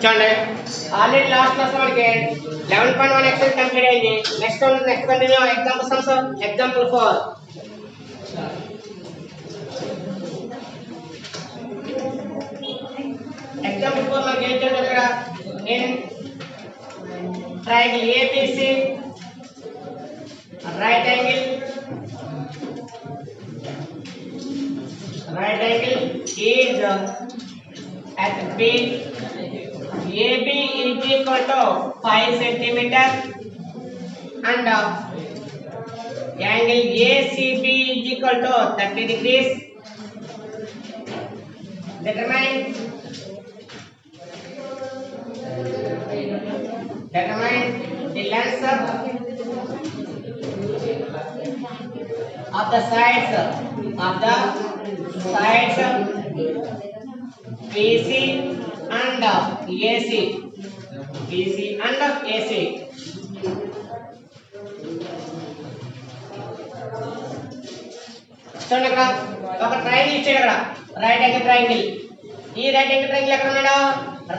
చూడండి already last class మనకి 11.1 exercise complete అయింది. Next continue example sums. Example 4 మనకి ఏం చేయాలి ఇక్కడ in triangle ABC right angle is at B. AB is equal to 5 centimeter and angle ACB is equal to 30 degrees. Determine the length of the sides BC and AC. చూడండి ఇక్కడ ఒక triangle ఇచ్చాడు. ఇక్కడ right angle triangle. ఈ right angle triangle ఎక్కడ ఉన్నాడు?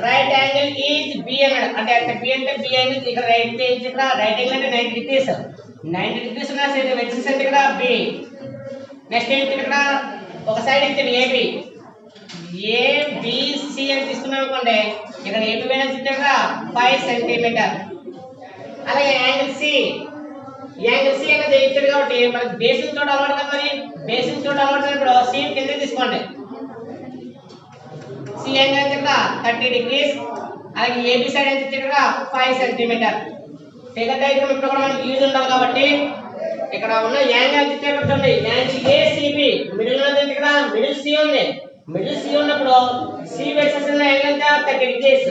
Right angle is B అన్నాడు. అంటే బి అంటే బి యాంగిల్ ఇక్కడ రైట్ ఇక్కడ రైట్ యాంగిల్ అంటే 90 డిగ్రీస్. 90 డిగ్రీస్ ఉన్న సైడ్ వెక్సెస్ అంటే ఇక్కడ బి. నెక్స్ట్ ఏంటి ఇక్కడ ఒక సైడ్ ఇచ్చాడు ఏబి. ఏబిసి అని తీసుకున్నాం అనుకోండి. ఇక్కడ ఏబి వేణం ఇచ్చాడు 5 సెంటీమీటర్. అలాగే యాంగిల్ సి అనేది ఇచ్చాడు కాబట్టి మనకి బేసిక్ తోటి అలవాటు కదా. మరి బేసిక్ తోటి అలవాటు ఇప్పుడు సి కింద తీసుకోండి. సి యాంగిల్ అంటే ఇక్కడ 30 డిగ్రీస్. అలాగే ఏబి సైడ్ ఎంత ఇచ్చాడు 5 సెంటీమీటర్. ఫిగర్ డయాగ్రామ్ ఇప్పుడు కూడా మనకి యూజ్ ఉండాలి కాబట్టి ఇక్కడ ఉన్న యాంగిల్ ఇచ్చాడు చూడండి. యాంగిల్ ఏసిబి మిడిల్ ఉన్నది ఇక్కడ మిడిల్ సి ఉంది. మిడిల్ సి ఉన్నప్పుడు సి వర్సెస్ ఉన్న యాంగిల్ ఎంత 30 డిగ్రీస్.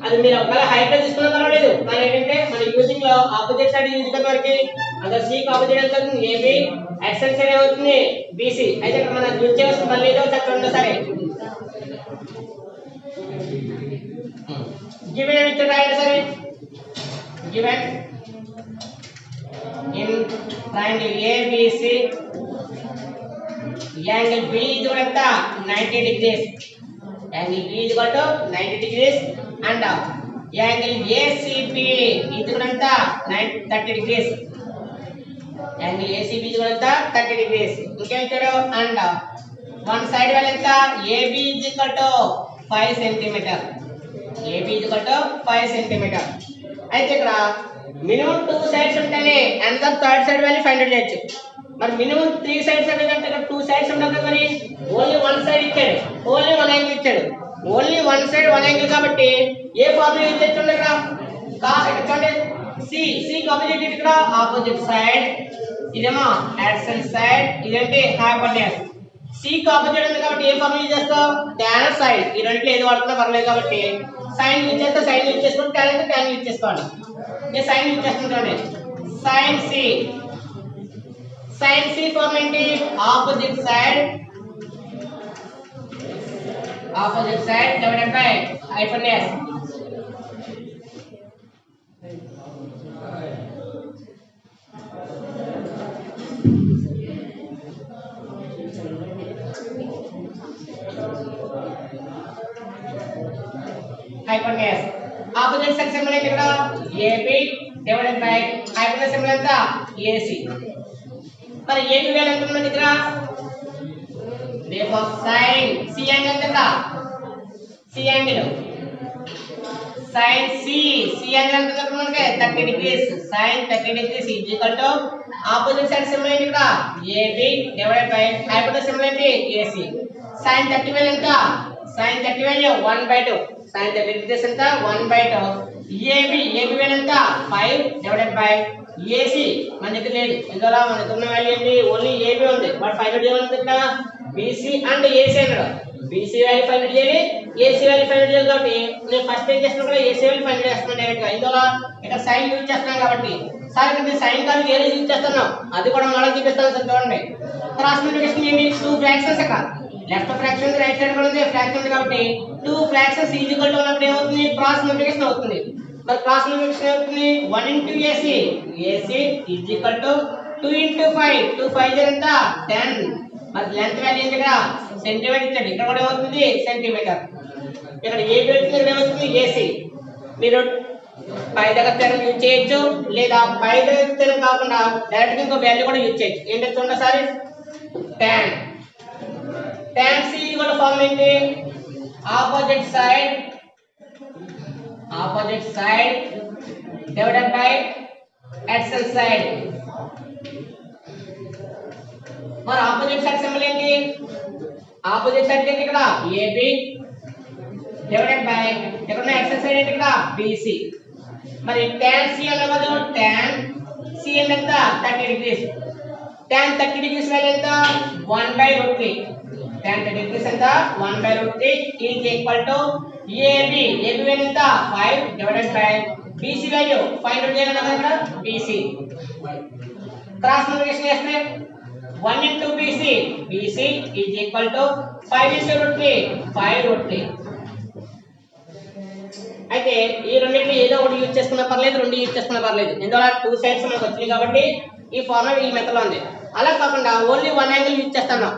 అది మీరు ఒకవేళ హైట్ లో తీసుకున్నా పర్వాలేదు. కానీ ఏంటంటే మన యూజింగ్ లో ఆపోజిట్ సైడ్ యూజ్ కదా మనకి. అక్కడ సి కి ఆపోజిట్ ఎంత అవుతుంది ఏబి. ఎక్స్టెండ్ సైడ్ అవుతుంది బిసి. అయితే ఇక్కడ మనం యూజ్ చేయాల్సిన మళ్ళీ ఏదో ఒకసారి చూడండి. సరే గివెన్ అని ఇచ్చాడు రాయండి. సరే given in triangle ABC angle B is equal to 90 degrees. Angle B is equal to 90 degrees and angle ACB is equal to 30 degrees. Angle ACB is equal to 30 degrees. ఇంకేం ఇచ్చాడు? అండ్ వన్ సైడ్ వాల్ ఎంత? AB is equal to 5 centimeter. AB is equal to 5 centimeter. అయితే ఇక్కడ minimum 2 sides ఉంటేనే ఎంత third side value find out చేయొచ్చు. మరి minimum 3 sides అంటే ఇక్కడ 2 సైడ్స్ ఉండాలి కదా. మరి ఓన్లీ 1 సైడ్ ఇచ్చాడు. ఓన్లీ 1 యాంగిల్ ఇచ్చాడు. ఓన్లీ 1 సైడ్ 1 యాంగిల్ కాబట్టి ఏ ఫార్ములా యూజ్ చేస్తుండే ఇక్కడ చూడండి. సి కి ఆపోజిట్ ఇక్కడ ఆపోజిట్ సైడ్. ఇదేమో యాక్సిల్ సైడ్. ఇదేంటి హైపోటెనస్. సి కి ఆపోజిట్ ఉంది కాబట్టి ఏ ఫార్ములా యూజ్ చేస్తావు? tan side. ఈ రెండిట్లో ఏది వాడుతున్నా పర్లేదు కాబట్టి సైన్ యూజ్ చేస్తే సైన్ యూజ్ చేసుకోండి. tan అయితే tan యూజ్ చేసుకోండి. నేను సైన్ యూజ్ చేస్తుంటాను. సైన్ సి ఫార్మ్ ఏంటి? Opposite side divided by hypotenuse. Hypotenuse opposite side symbol ఏంటి ఇక్కడ? AB divided by hypotenuse symbol ఎంత? ఏసి. మరి ఏబి వాల్యూ ఎంత ఉంది ఇక్కడ? therefore sin c యాంగిల్ ఎంత? c angle sin c angle ఎంత మనకి 30 degrees. sin 30 degrees is equal to opposite side symbol ఏంటి ఇక్కడ? AB divided by hypotenuse symbol ఏంటి? AC. sin 30 వాల్యూ ఎంత? sin 30 value 1/2. sin 30 డిగ్రీస్ ఎంత? 1/2. AB వాల్యూ ఎంత? 5 divided by AC. మన దగ్గర లేదు. ఇందులో మన దగ్గర ఉన్న వాల్యూ ఏంటి? ఓన్లీ AB ఉంది. బట్ ఫైండ్ అవుట్ చేయాలంటే ఇక్కడ BC అండ్ AC అన్నాడు. BC వాల్యూ ఫైండ్ అవుట్ చేయాలి, AC వాల్యూ ఫైండ్ అవుట్ చేయాలి. కాబట్టి నేను ఫస్ట్ ఏం చేస్తున్నా కూడా AC వాల్యూ ఫైండ్ అవుట్ చేస్తున్నాను డైరెక్ట్ గా. ఇందులో ఇక్కడ సైన్ యూజ్ చేస్తున్నాం కాబట్టి సార్ ఇక్కడ నేను సైన్ కాదు వేరే యూజ్ చేస్తున్నాం. అది కూడా మళ్ళీ చూపిస్తాను సార్. చూడండి క్రాస్ మల్టిప్లికేషన్ ఏంటి? 2 ఫ్రాక్షన్స్ ఇక్కడ లెఫ్ట్ ఫ్రాక్షన్ రైట్ సైడ్ కూడా ఉంది ఫ్రాక్షన్ ఉంది కాబట్టి 2 ఫ్రాక్షన్స్ ఈజ్ ఈక్వల్ టు ఉన్నప్పుడు ఏమవుతుంది? క్రాస్ మల్టిప్లికేషన్ అవుతుంది. మరి క్రాస్ మల్టిప్లికేషన్ అవుతుంది 1 into AC. AC is equal to 2 into 5. 2 5 ఎంత? 10. మరి లెంత్ వాల్యూ ఏంటి? ఇక్కడ సెంటీమీటర్ ఇచ్చాడు. ఇక్కడ కూడా ఏమవుతుంది? సెంటీమీటర్. ఇక్కడ AB వచ్చింది, ఇక్కడ ఏమవుతుంది? ఏసీ. మీరు పైదగస్త స్థిరం యూజ్ చేయొచ్చు, లేదా పైదగస్త స్థిరం కాకుండా డైరెక్ట్ ఇంకో వాల్యూ కూడా యూజ్ చేయొచ్చు. ఏంటో చూడండి sir, tan c equal formula ఏంటి? Opposite side divided by adjacent side. మరి ఆపోజిట్ సైడ్ సింబల్ ఏంటి? ఆపోజిట్ సైడ్ ఏంటి? ఇక్కడ AB డివైడెడ్ బై ఇక్కడ adjacent సైడ్ ఏంటి? ఇక్కడ BC. మరి tan c అన్నది tan c ఎంత? 30 డిగ్రీస్. tan 30 డిగ్రీస్ వాల్యూ ఎంత? 1/√3. tan 30 డిగ్రీస్ ఎంత? 1/√3 is equal to AB. AB value ఎంత? 5 డివైడెడ్ బై BC వాల్యూ 5 చేయాలన్నా కదా ఇక్కడ BC. క్రాస్ మల్టిప్లికేషన్ చేస్తే 1 into BC is equal to 5 into √3 5√3. అయితే ఈ రెండింటిలో ఏదో ఒకటి యూజ్ చేసుకున్నా పర్లేదు, రెండు యూజ్ చేసుకున్నా పర్లేదు. ఎందువల్ల 2 సైడ్స్ మనకు వచ్చినాయి కాబట్టి ఈ ఫార్ములా ఈ మెథడ్ లో ఉంది. అలా కాకుండా ఓన్లీ వన్ యాంగిల్ యూజ్ చేస్తాను.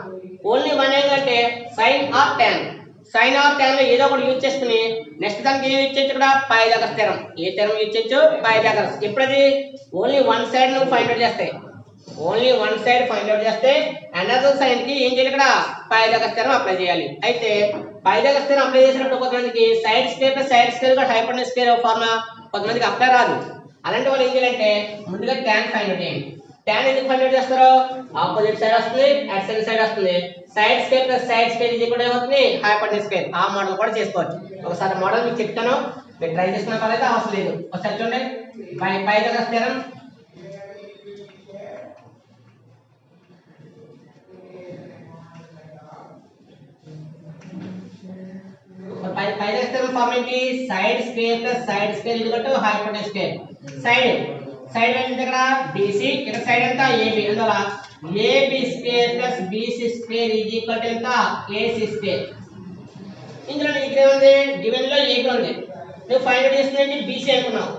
ఓన్లీ వన్ యాంగిల్ అంటే sine or tan. Sine or tan లో ఏదో ఒకటి యూజ్ చేసుకుని నెక్స్ట్ దానికి ఏం యూజ్ చేయొచ్చు? ఇక్కడ పైథాగరస్ స్థిరం. ఏ స్థిరం యూజ్ చేయొచ్చు? పైథాగరస్. ఎప్పుడది ఓన్లీ వన్ సైడ్ నువ్వు ఫైండ్ అవుట్ చేస్తే, only one side find out చేస్తే అనదర్ సైడ్ కి ఏం చేయాలి? ఇక్కడ పైథాగరస్ స్థిరం అప్లై చేయాలి. అయితే పైథాగరస్ స్థిరం అప్లై చేసినప్పుడు కొంతమందికి side square plus side square గా హైపోటెన్యూస్ స్క్వేర్ ఫార్ములా కొంతమందికి అప్లై రాదు. అలాంటి వాళ్ళు ఏం చేయాలంటే ముందుగా tan ఫైండ్ అవుట్ చేయండి. tan ఎందుకు ఫైండ్ అవుట్ చేస్తారో? ఆపోజిట్ సైడ్ వస్తుంది, అడ్జసెంట్ సైడ్ వస్తుంది. Side square plus side square ఇది కూడా ఏమవుతుంది? Hypotenuse square. ఆ మోడల్ కూడా చేసుకోవచ్చు. ఒకసారి మోడల్ మీకు చెప్తాను, మీరు ట్రై చేసుకున్న పర్లేదు, అవసరం లేదు. ఒకసారి చూడండి, పైథాగరస్ స్థిరం పైథాగరస్ స్థిరం ఫార్ములా ఏంటి? Side square plus side square equal to hypotenuse square. Side value దగ్గర BC, ఇక్కడ సైడ్ ఎంత? AB. అందువల్ల AB square plus BC square is equal to ఎంత? AC square. ఇందులో ఇక్కడ ఏముంది? గివెన్ లో AB ఉంది. నువ్వు ఫైండ్ అవుట్ చేస్తుంది BC అనుకున్నావు.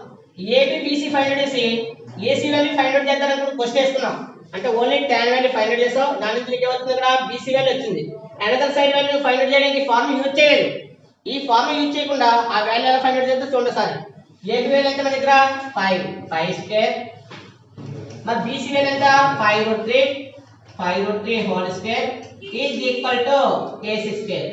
AB BC ఫైండ్ అవుట్ చేసి AC వాల్యూ ఫైండ్ అవుట్ చేద్దామని క్వశ్చన్ వేసుకున్నావు. అంటే only tan value find out చేసావు, దాని నుంచి ఏమవుతుంది? ఇక్కడ BC వాల్యూ వచ్చింది. Another side value find out చేయడానికి ఫార్ములా యూజ్ చేయలేదు. ఈ ఫార్ములా యూజ్ చేయకుండా ఆ వాల్యూ ఎలా ఫైండ్ అవుట్ చేస్తే చూడండి సార్. AB వాల్యూ ఎంత మన దగ్గర? 5 స్క్వేర్. మరి BC వాల్యూ ఎంత? 5√3 whole square is equal to AC square.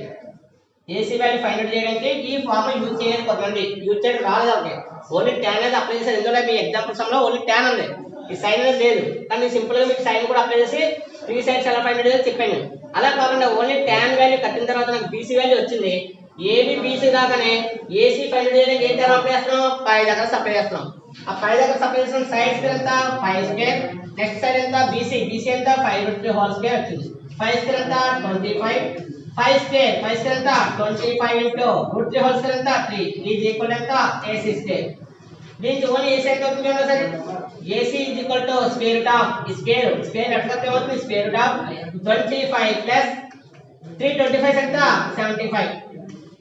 AC value find out చేయడానికి ఈ ఫార్ములా యూజ్ చేయలేదు. కొంతమంది యూజ్ చేయడం రాలేదు. ఓకే, ఓన్లీ tan అనేది అప్లై చేశారు. ఎందుకంటే మీ ఎగ్జాంపుల్ సమ్ లో ఓన్లీ tan ఉంది, ఈ సైన్ అనేది లేదు. కానీ సింపుల్ గా మీకు సైన్ కూడా అప్లై చేసి 3 సైడ్స్ ఎలా ఫైండ్ అవుట్ చేయాలో చెప్పాను. అలా కాకుండా ఓన్లీ tan వాల్యూ కట్టిన తర్వాత నాకు BC వాల్యూ వచ్చింది. AB BC దాకానే AC find out చేయడానికి ఏం థీరం అప్లై చేస్తున్నాం? పైథాగరస్ అప్లై చేస్తున్నాం. ఆ పైథాగరస్ అప్లై చేసిన సైడ్ స్క్వేర్ ఎంత? 5 స్క్వేర్. నెక్స్ట్ సైడ్ ఎంత? BC ఎంత? 5√3 హోల్ స్క్వేర్ వచ్చింది. 5 స్క్వేర్ ఎంత? 25. 5 స్క్వేర్ ఎంత? 25 ఇంటూ √3 హోల్ స్క్వేర్ ఎంత? 3 ఈజ్ ఈక్వల్ ఎంత? AC square. దీనికి ఓన్లీ AC ఎంత అవుతుంది కదా sir? AC is equal to square root of ఈ స్క్వేర్ ఎట్లా అవుతుంది? స్క్వేర్ రూట్ ఆఫ్ 25 ప్లస్ 3 25 ఎంత? 75.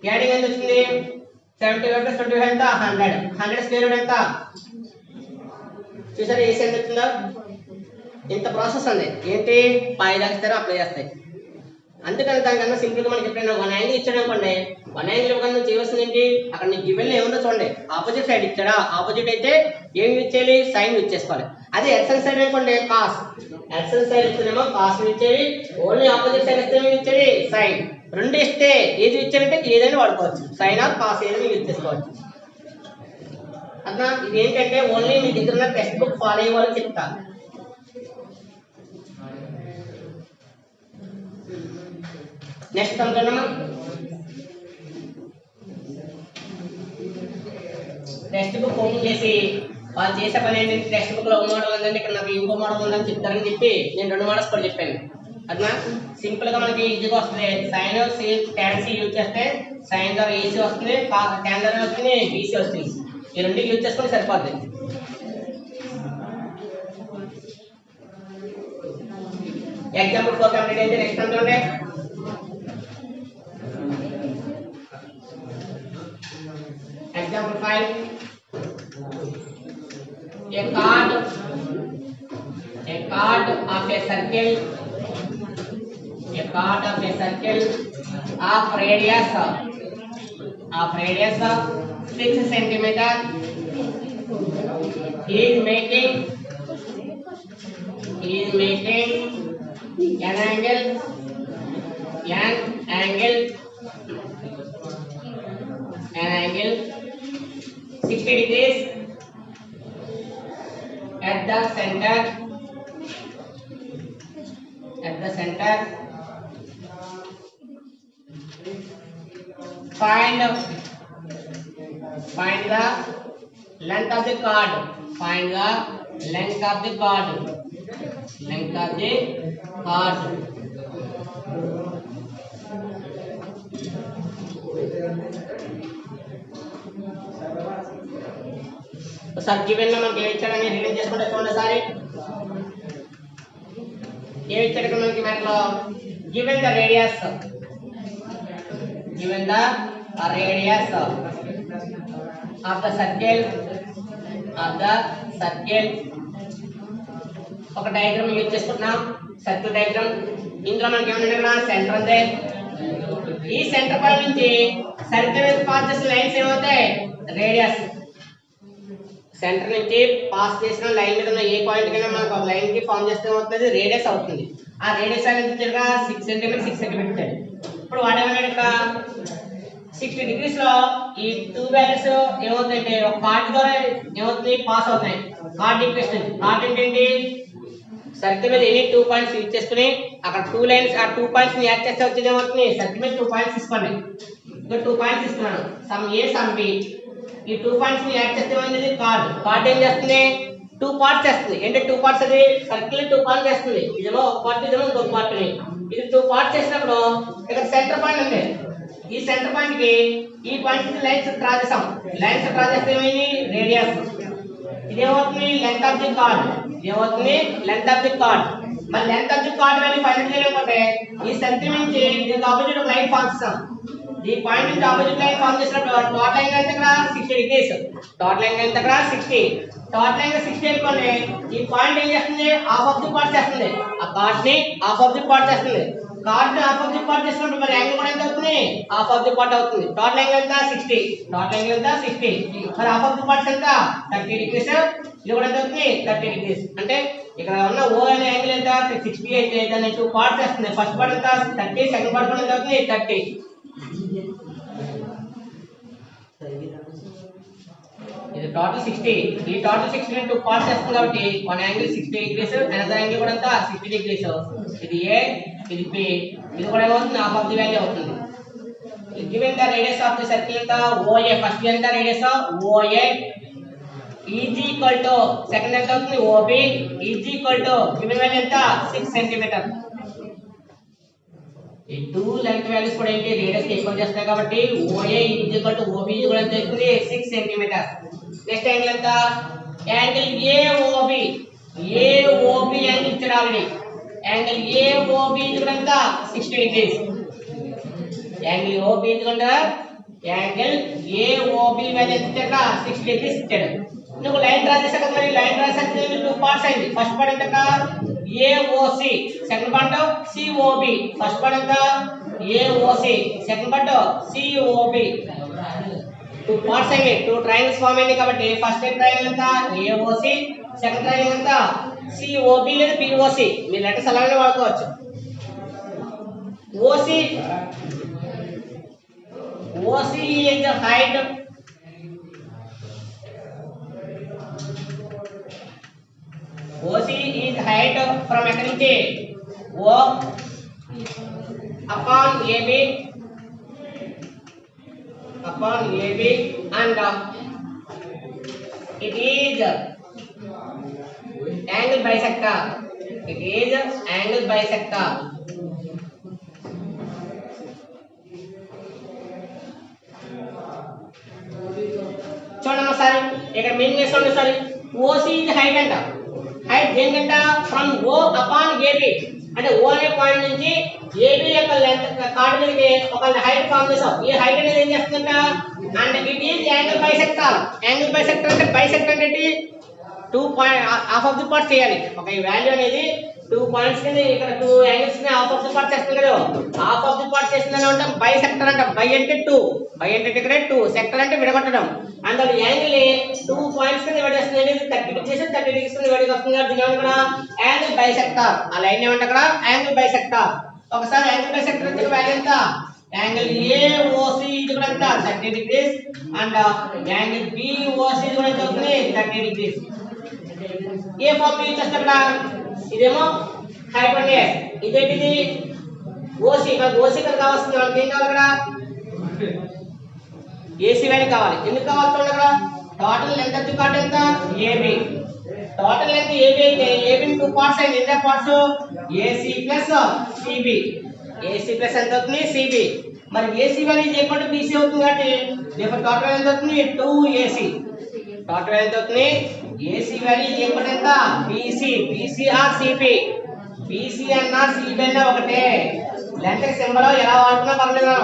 యాడింగ్ ఎంత వచ్చింది? 75 ప్లస్ 25 ఎంత? 100 స్క్వేర్ రూట్ ఎంత? చూసారా AC ఎంత వచ్చిందో? ఇంత ప్రాసెస్ ఉంది. ఏంటి? పైథాగరస్ స్థిరం అప్లై చేస్తాయి. అందుకని దానికన్నా సింపుల్ గా మనకి ఎప్పుడైనా వన్ యాంగిల్ ఇచ్చాడు అనుకోండి, వన్ యాంగిల్ ఇవ్వకుండా చేయవలసింది ఏంటి? అక్కడ నీకు గివెన్ లో ఏముందో చూడండి. ఆపోజిట్ సైడ్ ఇచ్చాడా? ఆపోజిట్ అయితే ఏం యూజ్ చేయాలి? సైన్ యూజ్ చేసుకోవాలి. అదే ఎడ్జసెంట్ సైడ్ అనుకోండి, కాస్. ఎడ్జసెంట్ సైడ్ ఇస్తేనేమో కాస్ ఇచ్చేది, ఓన్లీ ఆపోజిట్ సైడ్ ఇస్తే ఇచ్చేది సైన్. రెండు ఇస్తే ఏది ఇచ్చారంటే ఏదైనా వాడుకోవచ్చు, సైన్ ఆర్ కాస్ ఏదైనా యూజ్ చేసుకోవచ్చు. అట్లా ఇది ఏంటంటే ఓన్లీ మీ దగ్గర ఉన్న టెక్స్ట్ బుక్ ఫాలో అయ్యే వాళ్ళకి చెప్తా. నెక్స్ట్ అనుకున్నామా? టెక్స్ట్ బుక్ ఓపెన్ చేసి వాళ్ళు చేసే పని ఏంటంటే టెక్స్ట్ బుక్ లో ఒక మోడల్ ఉందండి, ఇక్కడ నాకు ఇంకో మోడల్ ఉందని చెప్తారని చెప్పి నేను 2 మోడల్స్ కూడా చెప్పాను. అట్లా సింపుల్ గా మనకి ఈజీగా వస్తుంది. సైన్ tan C యూజ్ చేస్తే సైన్ ద్వారా AC వస్తుంది, tan ద్వారా వస్తుంది BC వస్తుంది. ఈ రెండు యూజ్ చేసుకొని సరిపోద్ది. ఎగ్జాంపుల్ 4 కంప్లీట్ అయితే నెక్స్ట్ అనుకోండి. Example 5. A chord of a circle of radius 6 centimeter is making an angle 60 degrees at the center. Find the length of the chord. Sir given లో మనకి ఏమి ఇచ్చాడని రిలీజ్ చేసుకుంటే చూడండి సార్ ఏమి ఇచ్చాడు మనకి మ్యాథ్లో given the radius of the circle ఒక డయాగ్రామ్ యూజ్ చేసుకుంటున్నాం సర్కిల్ డయాగ్రామ్ ఇందులో మనకి ఏమన్నా సెంటర్ ఉంది ఈ సెంటర్ పాయింట్ నుంచి సర్కిల్ మీద పాస్ చేసిన లైన్స్ ఏమవుతాయి రేడియస్ సెంటర్ నుంచి పాస్ చేసిన లైన్ మీద ఉన్న ఏ పాయింట్ కైనా మనకు ఒక లైన్ కి ఫామ్ చేస్తే ఏమవుతుంది రేడియస్ అవుతుంది ఆ రేడియస్ అనేది ఇచ్చాడుగా 6 సెంటీమీటర్ ఇచ్చాడు ఇప్పుడు వాడేమన్నాడు ఇక్కడ 60 డిగ్రీస్ లో ఈ టూ వాల్యూస్ ఏమవుతాయంటే ఒక కార్డ్ ద్వారా ఏమవుతుంది పాస్ అవుతాయి కార్డ్ ఈక్వేషన్ కార్డ్ ఏంటండి సర్కిల్ మీద ఎనీ 2 పాయింట్స్ యూజ్ చేసుకుని అక్కడ 2 లైన్స్ ఆ 2 పాయింట్స్ ని యాడ్ చేస్తే వచ్చేది ఏమవుతుంది సర్కిల్ మీద 2 పాయింట్స్ తీసుకోండి ఇక్కడ 2 పాయింట్స్ ఇస్తున్నాను సమ్ ఏ సమ్ బి ఈ 2 పాయింట్స్ ని యాడ్ చేస్తే ఏమైంది కార్డ్ ఏం చేస్తుంది 2 పార్ట్స్ చేస్తుంది అంటే 2 పార్ట్స్ అది సర్కిల్ 2 పార్ట్స్ చేస్తుంది ఇదేమో ఒక పార్ట్ ఇదేమో ఇంకొక పార్ట్ ని ఇది 2 పార్ట్స్ చేసినప్పుడు ఇక్కడ సెంటర్ పాయింట్ ఉంది ఈ సెంటర్ పాయింట్ కి ఈ పాయింట్ కి లైన్స్ డ్రా చేసాం లైన్స్ డ్రా చేస్తే ఏమైంది రేడియస్ ఇదేమవుతుంది లెంగ్త్ ఆఫ్ ది కార్డ్ మరి length of the chord value find చేయలేకపోతే ఈ సెంటర్ నుంచి దీనికి ఆపోజిట్ ఒక లైన్ ఫార్మ్ చేస్తాం ఈ పాయింట్ నుంచి ఆపోజిట్ లైన్ ఫార్మ్ చేసినప్పుడు డాట్ లైన్ ఎంత ఇక్కడ 60 డిగ్రీస్ డాట్ లైన్ ఎంత ఇక్కడ 60 డాట్ లైన్ 60 అనుకోండి ఈ పాయింట్ ఏం చేస్తుంది హాఫ్ ఆఫ్ ది పార్ట్ చేస్తుంది ఆ కార్డ్ ని హాఫ్ ఆఫ్ ది పార్ట్ చేస్తుంది కార్డ్ ని హాఫ్ ఆఫ్ ది పార్ట్ చేసినప్పుడు మరి యాంగిల్ కూడా ఎంత అవుతుంది హాఫ్ ఆఫ్ ది పార్ట్ అవుతుంది డాట్ లైన్ ఎంత 60 మరి హాఫ్ ఆఫ్ ది పార్ట్ ఎంత 30 డిగ్రీస్ ఇది కూడా ఎంత అవుతుంది 30 డిగ్రీస్ అంటే ఇక్కడ ఉన్న ఓ అనే యాంగిల్ ఎంత 60 అయితే దాన్ని 2 పార్ట్స్ చేస్తుంది ఫస్ట్ పార్ట్ ఎంత 30 సెకండ్ పార్ట్ ఎంత అవుతుంది 30 ఇది టోటల్ 60 ఈ టోటల్ 60 ని 2 పార్ట్స్ చేస్తుంది కాబట్టి one angle 60 degrees another angle కూడా ఎంత 60 డిగ్రీస్ ఇది ఏ ఇది బి ఇది కూడా ఏమవుతుంది హాఫ్ ఆఫ్ ది వాల్యూ అవుతుంది given the radius of the circle ఎంత OA ఫస్ట్ ఎంత radius OA is equal to second ఎంత అవుతుంది OB is equal to given value ఎంత 6 సెంటీమీటర్ ఈ 2 లెంగ్త్ వాల్యూస్ కూడా ఏంటి రేడియస్ కి ఈక్వల్ చేస్తాయి కాబట్టి OA is equal to OB కూడా ఎంత అవుతుంది 6 సెంటీమీటర్ నెక్స్ట్ యాంగిల్ ఎంత యాంగిల్ AOB యాంగిల్ ఇచ్చాడు ఆల్రెడీ యాంగిల్ AOB కూడా ఎంత 60 డిగ్రీస్ యాంగిల్ OB కూడా యాంగిల్ AOB వాల్యూ ఎంత 60 డిగ్రీస్ ఇచ్చాడు నువ్వు లైన్ డ్రా చేసాక మరి లైన్ డ్రా చేసాక 2 పార్ట్స్ అయింది ఫస్ట్ పార్ట్ ఎంత AOC second part COB first part ఎంత AOC second part COB 2 parts అయ్యాయి 2 ట్రయాంగిల్స్ ఫామ్ అయ్యాయి కాబట్టి ఫస్ట్ ట్రయాంగిల్ ఎంత AOC సెకండ్ ట్రయాంగిల్ ఎంత COB లేదా POC మీ లెటర్స్ అలానే వాడుకోవచ్చు OC is the height OC is height from ఎక్కడి నుంచి O upon AB and it is angle bisector చూడండి ఒకసారి ఇక్కడ మెయిన్ చేస్తాం ఒకసారి OC is height అంట height దేనికంట ఫ్రమ్ O upon AB అంటే O అనే పాయింట్ నుంచి AB యొక్క లెంత్ కార్డ్ మీదకి ఒక హైట్ ఫామ్ చేసాం ఈ హైట్ అనేది ఏం చేస్తుందంట and it is angle bisector అంటే బైసెక్టర్ అంటే 2 point half of the part చేయాలి ఒక ఈ వాల్యూ అనేది 2 పాయింట్స్ కింద ఇక్కడ 2 యాంగిల్స్ ని హాఫ్ ఆఫ్ ది పార్ట్ చేస్తుంది కదా, హాఫ్ ఆఫ్ ది పార్ట్ చేస్తుందని అంటే బై సెక్టర్ అంట. బై అంటే 2, బై అంటే ఇక్కడ 2, సెక్టర్ అంటే విడగొట్టడం. అందులో యాంగిల్ 2 పాయింట్స్ కింద విడేస్తుంది. ఇది 30 డిగ్రీస్ 30 డిగ్రీస్ కింద విడగా వస్తుంది కాబట్టి దీని ఇక్కడ యాంగిల్ బై సెక్టర్. ఆ లైన్ ఏమంటే అక్కడ యాంగిల్ బై సెక్టర్. ఒకసారి యాంగిల్ బై సెక్టర్ వచ్చే వాల్యూ ఎంత? యాంగిల్ AOC ఇది కూడా ఎంత? 30 డిగ్రీస్. అండ్ యాంగిల్ BOC ఇది కూడా ఎంత అవుతుంది? 30 డిగ్రీస్. ఏ ఫార్ములా యూజ్ చేస్తారు అక్కడ? ఇదేమో హైపోటెన్యూస్, ఇదేంటిది OC. మనకు OC ఇక్కడ కావాల్సింది, మనకి ఏం కావాలి ఇక్కడ? AC వాల్యూ కావాలి. ఎందుకు కావాలి చూడండి అక్కడ. Total length of the card ఎంత? AB. టోటల్ లెంత్ AB అయితే AB ని 2 పార్ట్స్ అయింది. ఎంత parts? AC plus CB. AC plus ఎంత అవుతుంది? CB. మరి AC value is equal to BC అవుతుంది కాబట్టి దేర్ టోటల్ వాల్యూ ఎంత అవుతుంది? 2AC. టోటల్ వాల్యూ ఎంత అవుతుంది? AC value is equal to ఎంత? BC. BC or CB. BC అన్న CB అన్న ఒకటే. లెంత్ కి సింబల్ ఎలా వాడుకున్నా పర్లేదు.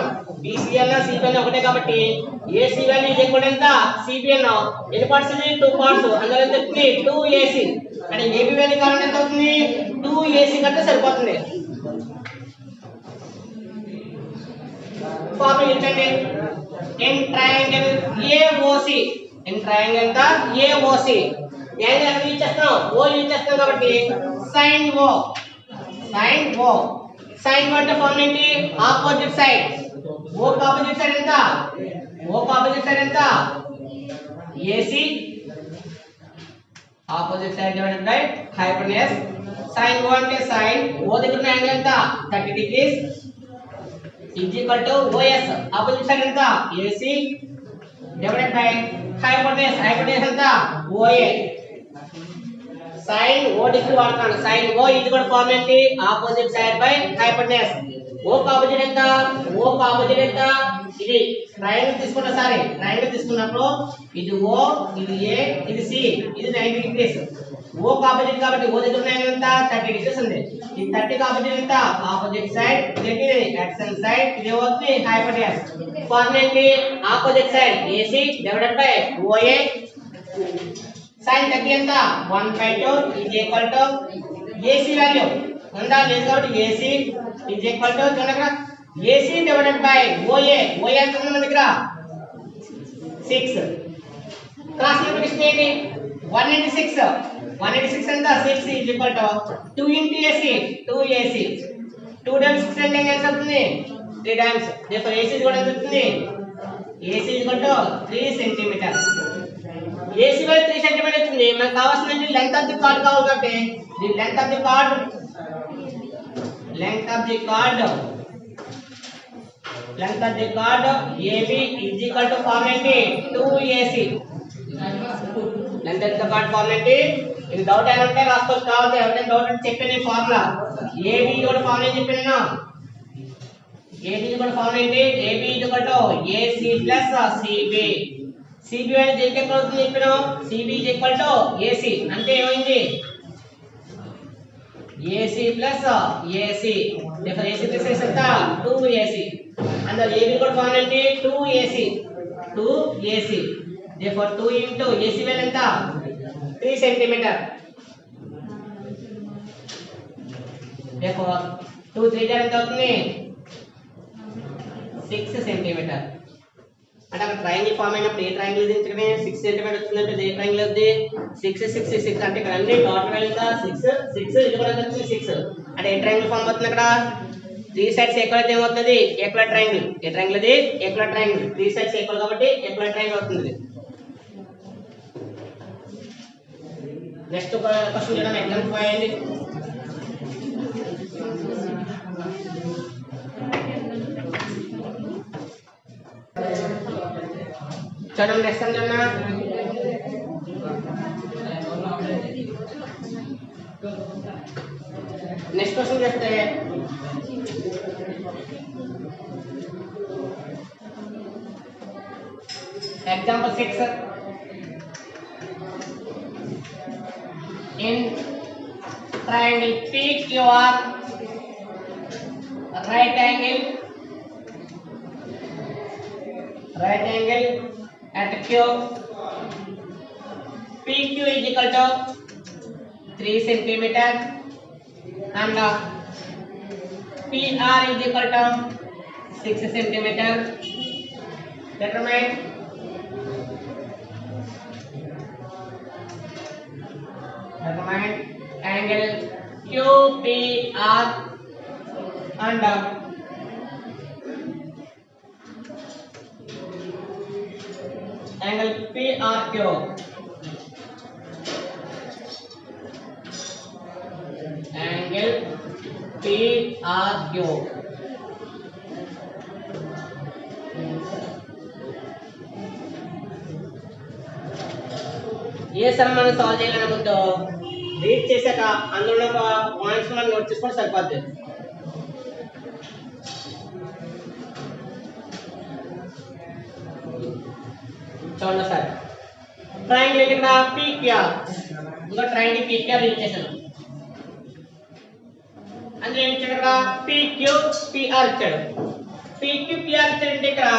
BC అన్న CB అన్న ఒకటే కాబట్టి AC value is equal to ఎంత? CB అన్న. ఎన్ని పార్ట్స్ ఉన్నాయి? 2 పార్ట్స్. అందులో ఎంత అవుతుంది? 2AC. అంటే AB వాల్యూ కావాలంటే ఎంత అవుతుంది? 2AC కంటే సరిపోతుంది. ఫార్ములా ఇచ్చండి. In triangle AOC. In triangle ఎంత? AOC. యాంగిల్ ఎక్కడ యూజ్ చేస్తాం? O యూజ్ చేస్తాం కాబట్టి sin O. sin O. sin O అంటే ఫార్ములా ఏంటి? Opposite side. O కి ఆపోజిట్ సైడ్ ఎంత? O కి ఆపోజిట్ సైడ్ ఎంత? AC. Opposite side divided by hypotenuse. sin O అంటే sin O దగ్గర ఉన్న యాంగిల్ ఎంత? 30 degrees. is equal to OS. opposite side ఎంత? AC divided by hypotenuse. hypotenuse ఎంత? OA. sin O డిగ్రీ వాడతాను. sin O is equal to form ఏంటి? opposite side by hypotenuse. O కి opposite ఎంత? O కి ఆపోజిట్ ఎంత? ఇది ట్రయాంగిల్ తీసుకుంటా. సారీ, ట్రయాంగిల్ తీసుకున్నప్పుడు ఇది O, ఇది A, ఇది C, ఇది 90 డిగ్రీస్. O కి ఆపోజిట్ కాబట్టి O దగ్గర ఉన్న యాంగిల్ ఎంత? 30 డిగ్రీస్ ఉంది. ఈ 30 కి ఆపోజిట్ ఎంత? Opposite side. ఇది ఎక్స్టెన్ సైడ్. ఇది అవుతుంది హైపోటెన్యూస్. ఫార్ములా ఏంటి? Opposite side AC divided by OA. sin 30 ఎంత? 1/2 is equal to AC value ఉందా? లేదు కాబట్టి AC is equal to చూడండి అక్కడ AC divided by OA. OA ఎంత ఉంది మన దగ్గర? 6. క్రాస్ మల్టిప్లికేషన్ ఏంటి? 196. 196 ఎంత? 6 is equal to 2 into AC. 2AC. 2 times 6 అంటే ఎంత అవుతుంది? 3 times. therefore AC కూడా ఎంత అవుతుంది? AC is equal to 3 cm. AC value 3 cm అవుతుంది. మనకు కావాల్సింది లెంత్ ఆఫ్ ది కార్డ్ కావాలి కాబట్టి the length of the card AB is equal to form ఏంటి? 2AC. Length of the card formula ఏంటి? ఇది డౌట్ అయినా ఉంటే రాసుకోవచ్చు. కావాలి ఎవరైనా డౌట్ అంటే చెప్పాను ఈ ఫార్ములా. AB కూడా ఫార్ములా చెప్పాను. AB కూడా ఫార్ములా ఏంటి? AB is equal to AC plus CB. CB value దేనికి ఎక్కడ అవుతుంది చెప్పాను? CB is equal to AC. అంటే ఏమైంది? AC plus AC. therefore AC plus AC ఎంత? 2AC. అందులో AB కూడా ఫార్ములా ఏంటి? 2AC. 2AC. therefore 2 into AC value ఎంత? 3 cm. therefore 2 3 ఎంత అవుతుంది? 6 cm. అంటే అక్కడ ట్రయాంగిల్ ఫామ్ అయినప్పుడు ఏ ట్రయాంగిల్ ఇది ఇక్కడ 6 cm వచ్చిందంటే ఏ ట్రయాంగిల్ అవుతుంది? 6 6 6 అంటే ఇక్కడ అన్ని టోటల్ వాల్యూ ఎంత? 6 6 ఇది కూడా ఎంత? 6. అంటే ఏ ట్రయాంగిల్ ఫామ్ అవుతుంది అక్కడ? 3 sides ఈక్వల్ అయితే ఏమవుతుంది? Equal triangle. ఏ ట్రయాంగిల్ ఇది? Equal triangle. 3 sides ఈక్వల్ కాబట్టి ఈక్వల్ ట్రయాంగిల్ అవుతుంది. నెక్స్ట్ క్వశ్చన్ చూడండి. ఎగ్జాంపుల్ 5 అండి. చూడండి నెక్స్ట్ చూడండి. నెక్స్ట్ క్వశ్చన్ చేస్తే example 6. in triangle PQR right angle at Q. PQ is equal to 3 cm. and PR is equal to 6 centimeter. Determine angle QPR and angle PRQ. Angle PRQ. ये सम మనం solve చేయాలన్న ముందు read చేశాక అందులో ఒక points మనం note చేసుకొని సరిపోద్ది. చూడండి సార్ ట్రయాంగిల్ ఇక్కడ PQR ఇంకా ట్రయాంగిల్ PQR రీడ్ చేశాను. అందులో ఏమి ఇచ్చాడు ఇక్కడ PQPR ఇచ్చాడు. PQPR ఇచ్చాడంటే ఇక్కడ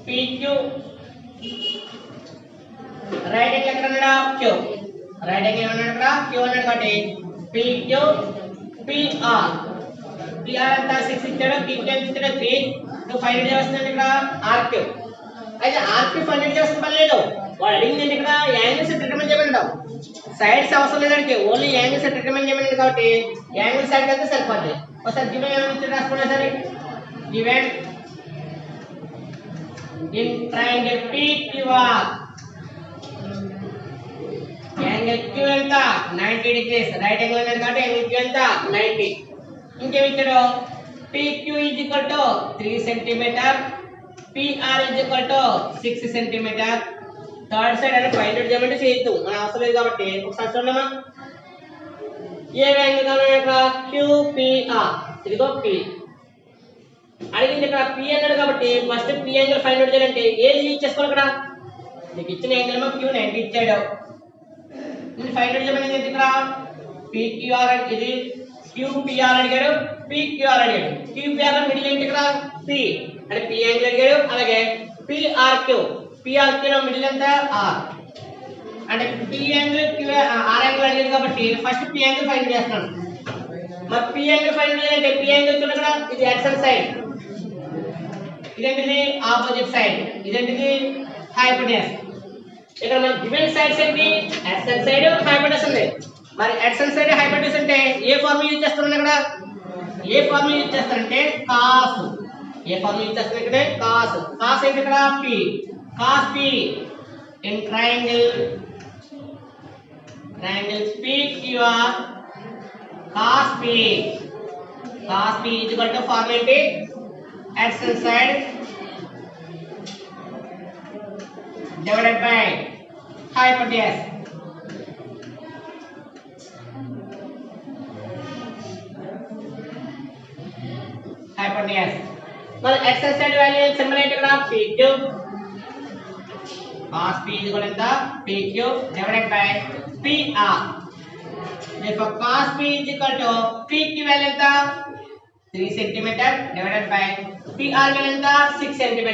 PQ రైట్ యాంగిల్ ఎక్కడ ఉన్నాడా Q రైట్ యాంగిల్ ఏమన్నాడు ఇక్కడ Q అన్నాడు కాబట్టి PQPR PR అంతా 6 ఇచ్చాడు PQ ఇచ్చాడు 3 నువ్వు ఫైండ్ అవుట్ చేస్తున్నాడు ఇక్కడ RQ. అయితే RQ ఫైండ్ అవుట్ చేస్తున్న పని లేదు. వాడు అడిగింది ఇక్కడ యాంగిల్స్ డిటర్మైన్ చేయమన్నాడు. సైడ్స్ అవసరం లేదంటే ఓన్లీ యాంగిల్స్ డిటర్మైన్ చేయమన్నాడు కాబట్టి యాంగిల్ సైడ్ అయితే సరిపోద్ది. ఒకసారి గివెన్ ఏమని రాసుకున్నా సరే given in triangle PQR angle Q ఎంత 90 డిగ్రీస్ రైట్ యాంగిల్ అన్నాడు కాబట్టి యాంగిల్ Q ఎంత 90. ఇంకేమి ఇచ్చాడు PQ is equal to 3 cm PR is equal to 6 cm. Third side అంటే ఫైండ్ అవుట్ చేయమంటే చేయొద్దు మన అవసరం లేదు కాబట్టి ఒకసారి చూడమ్మా ఏ యాంగిల్ కావాలి ఇక్కడ QPR ఇదిగో P అడిగింది ఇక్కడ P అన్నాడు కాబట్టి first P angle find out చేయాలంటే ఏది యూజ్ చేసుకోవాలి ఇక్కడ నీకు ఇచ్చిన యాంగిల్ ఏమో Q 90 ఇచ్చాడు. నేను ఫైండ్ అవుట్ చేయమని ఇక్కడ PQR ఇది QPR అడిగాడు PQR అడిగాడు. QPR లో మిడిల్ ఏంటి ఇక్కడ P అంటే P యాంగిల్ అడిగాడు. అలాగే PRQ లో మిడిల్ ఎంత R అంటే P angle Q R angle అడిగాడు కాబట్టి ఫస్ట్ P యాంగిల్ ఫైండ్ చేస్తున్నాను. మరి P యాంగిల్ ఫైండ్ చేయాలంటే P యాంగిల్ చూడండి ఇక్కడ ఇది అడ్జసెంట్ సైడ్ ఇదేంటిది ఆపోజిట్ సైడ్ ఇదేంటిది హైపోటెనస్. ఇక్కడ మన గివెన్ సైడ్స్ ఏంటి అడ్జసెంట్ సైడ్ హైపోటెనస్ ఉంది. మరి అడ్జసెంట్ సైడ్ హైపోటెనస్ అంటే ఏ ఫార్ములా యూజ్ చేస్తున్నాను ఇక్కడ ఏ ఫార్ములా యూజ్ చేస్తారంటే cos ఏ ఫార్ములా యూజ్ చేస్తారు ఇక్కడ cos ఏంటి ఇక్కడ P cos P in triangle PQR cos P is equal to formula ఏంటి adjacent side divided by hypotenuse. మరి adjacent side వాల్యూ సింబల్ ఏంటి ఇక్కడ PQ cos P is equal to PQ divided by PR. Therefore cos P is equal to PQ value ఎంత 3 cm divided by PR value ఎంత 6 cm.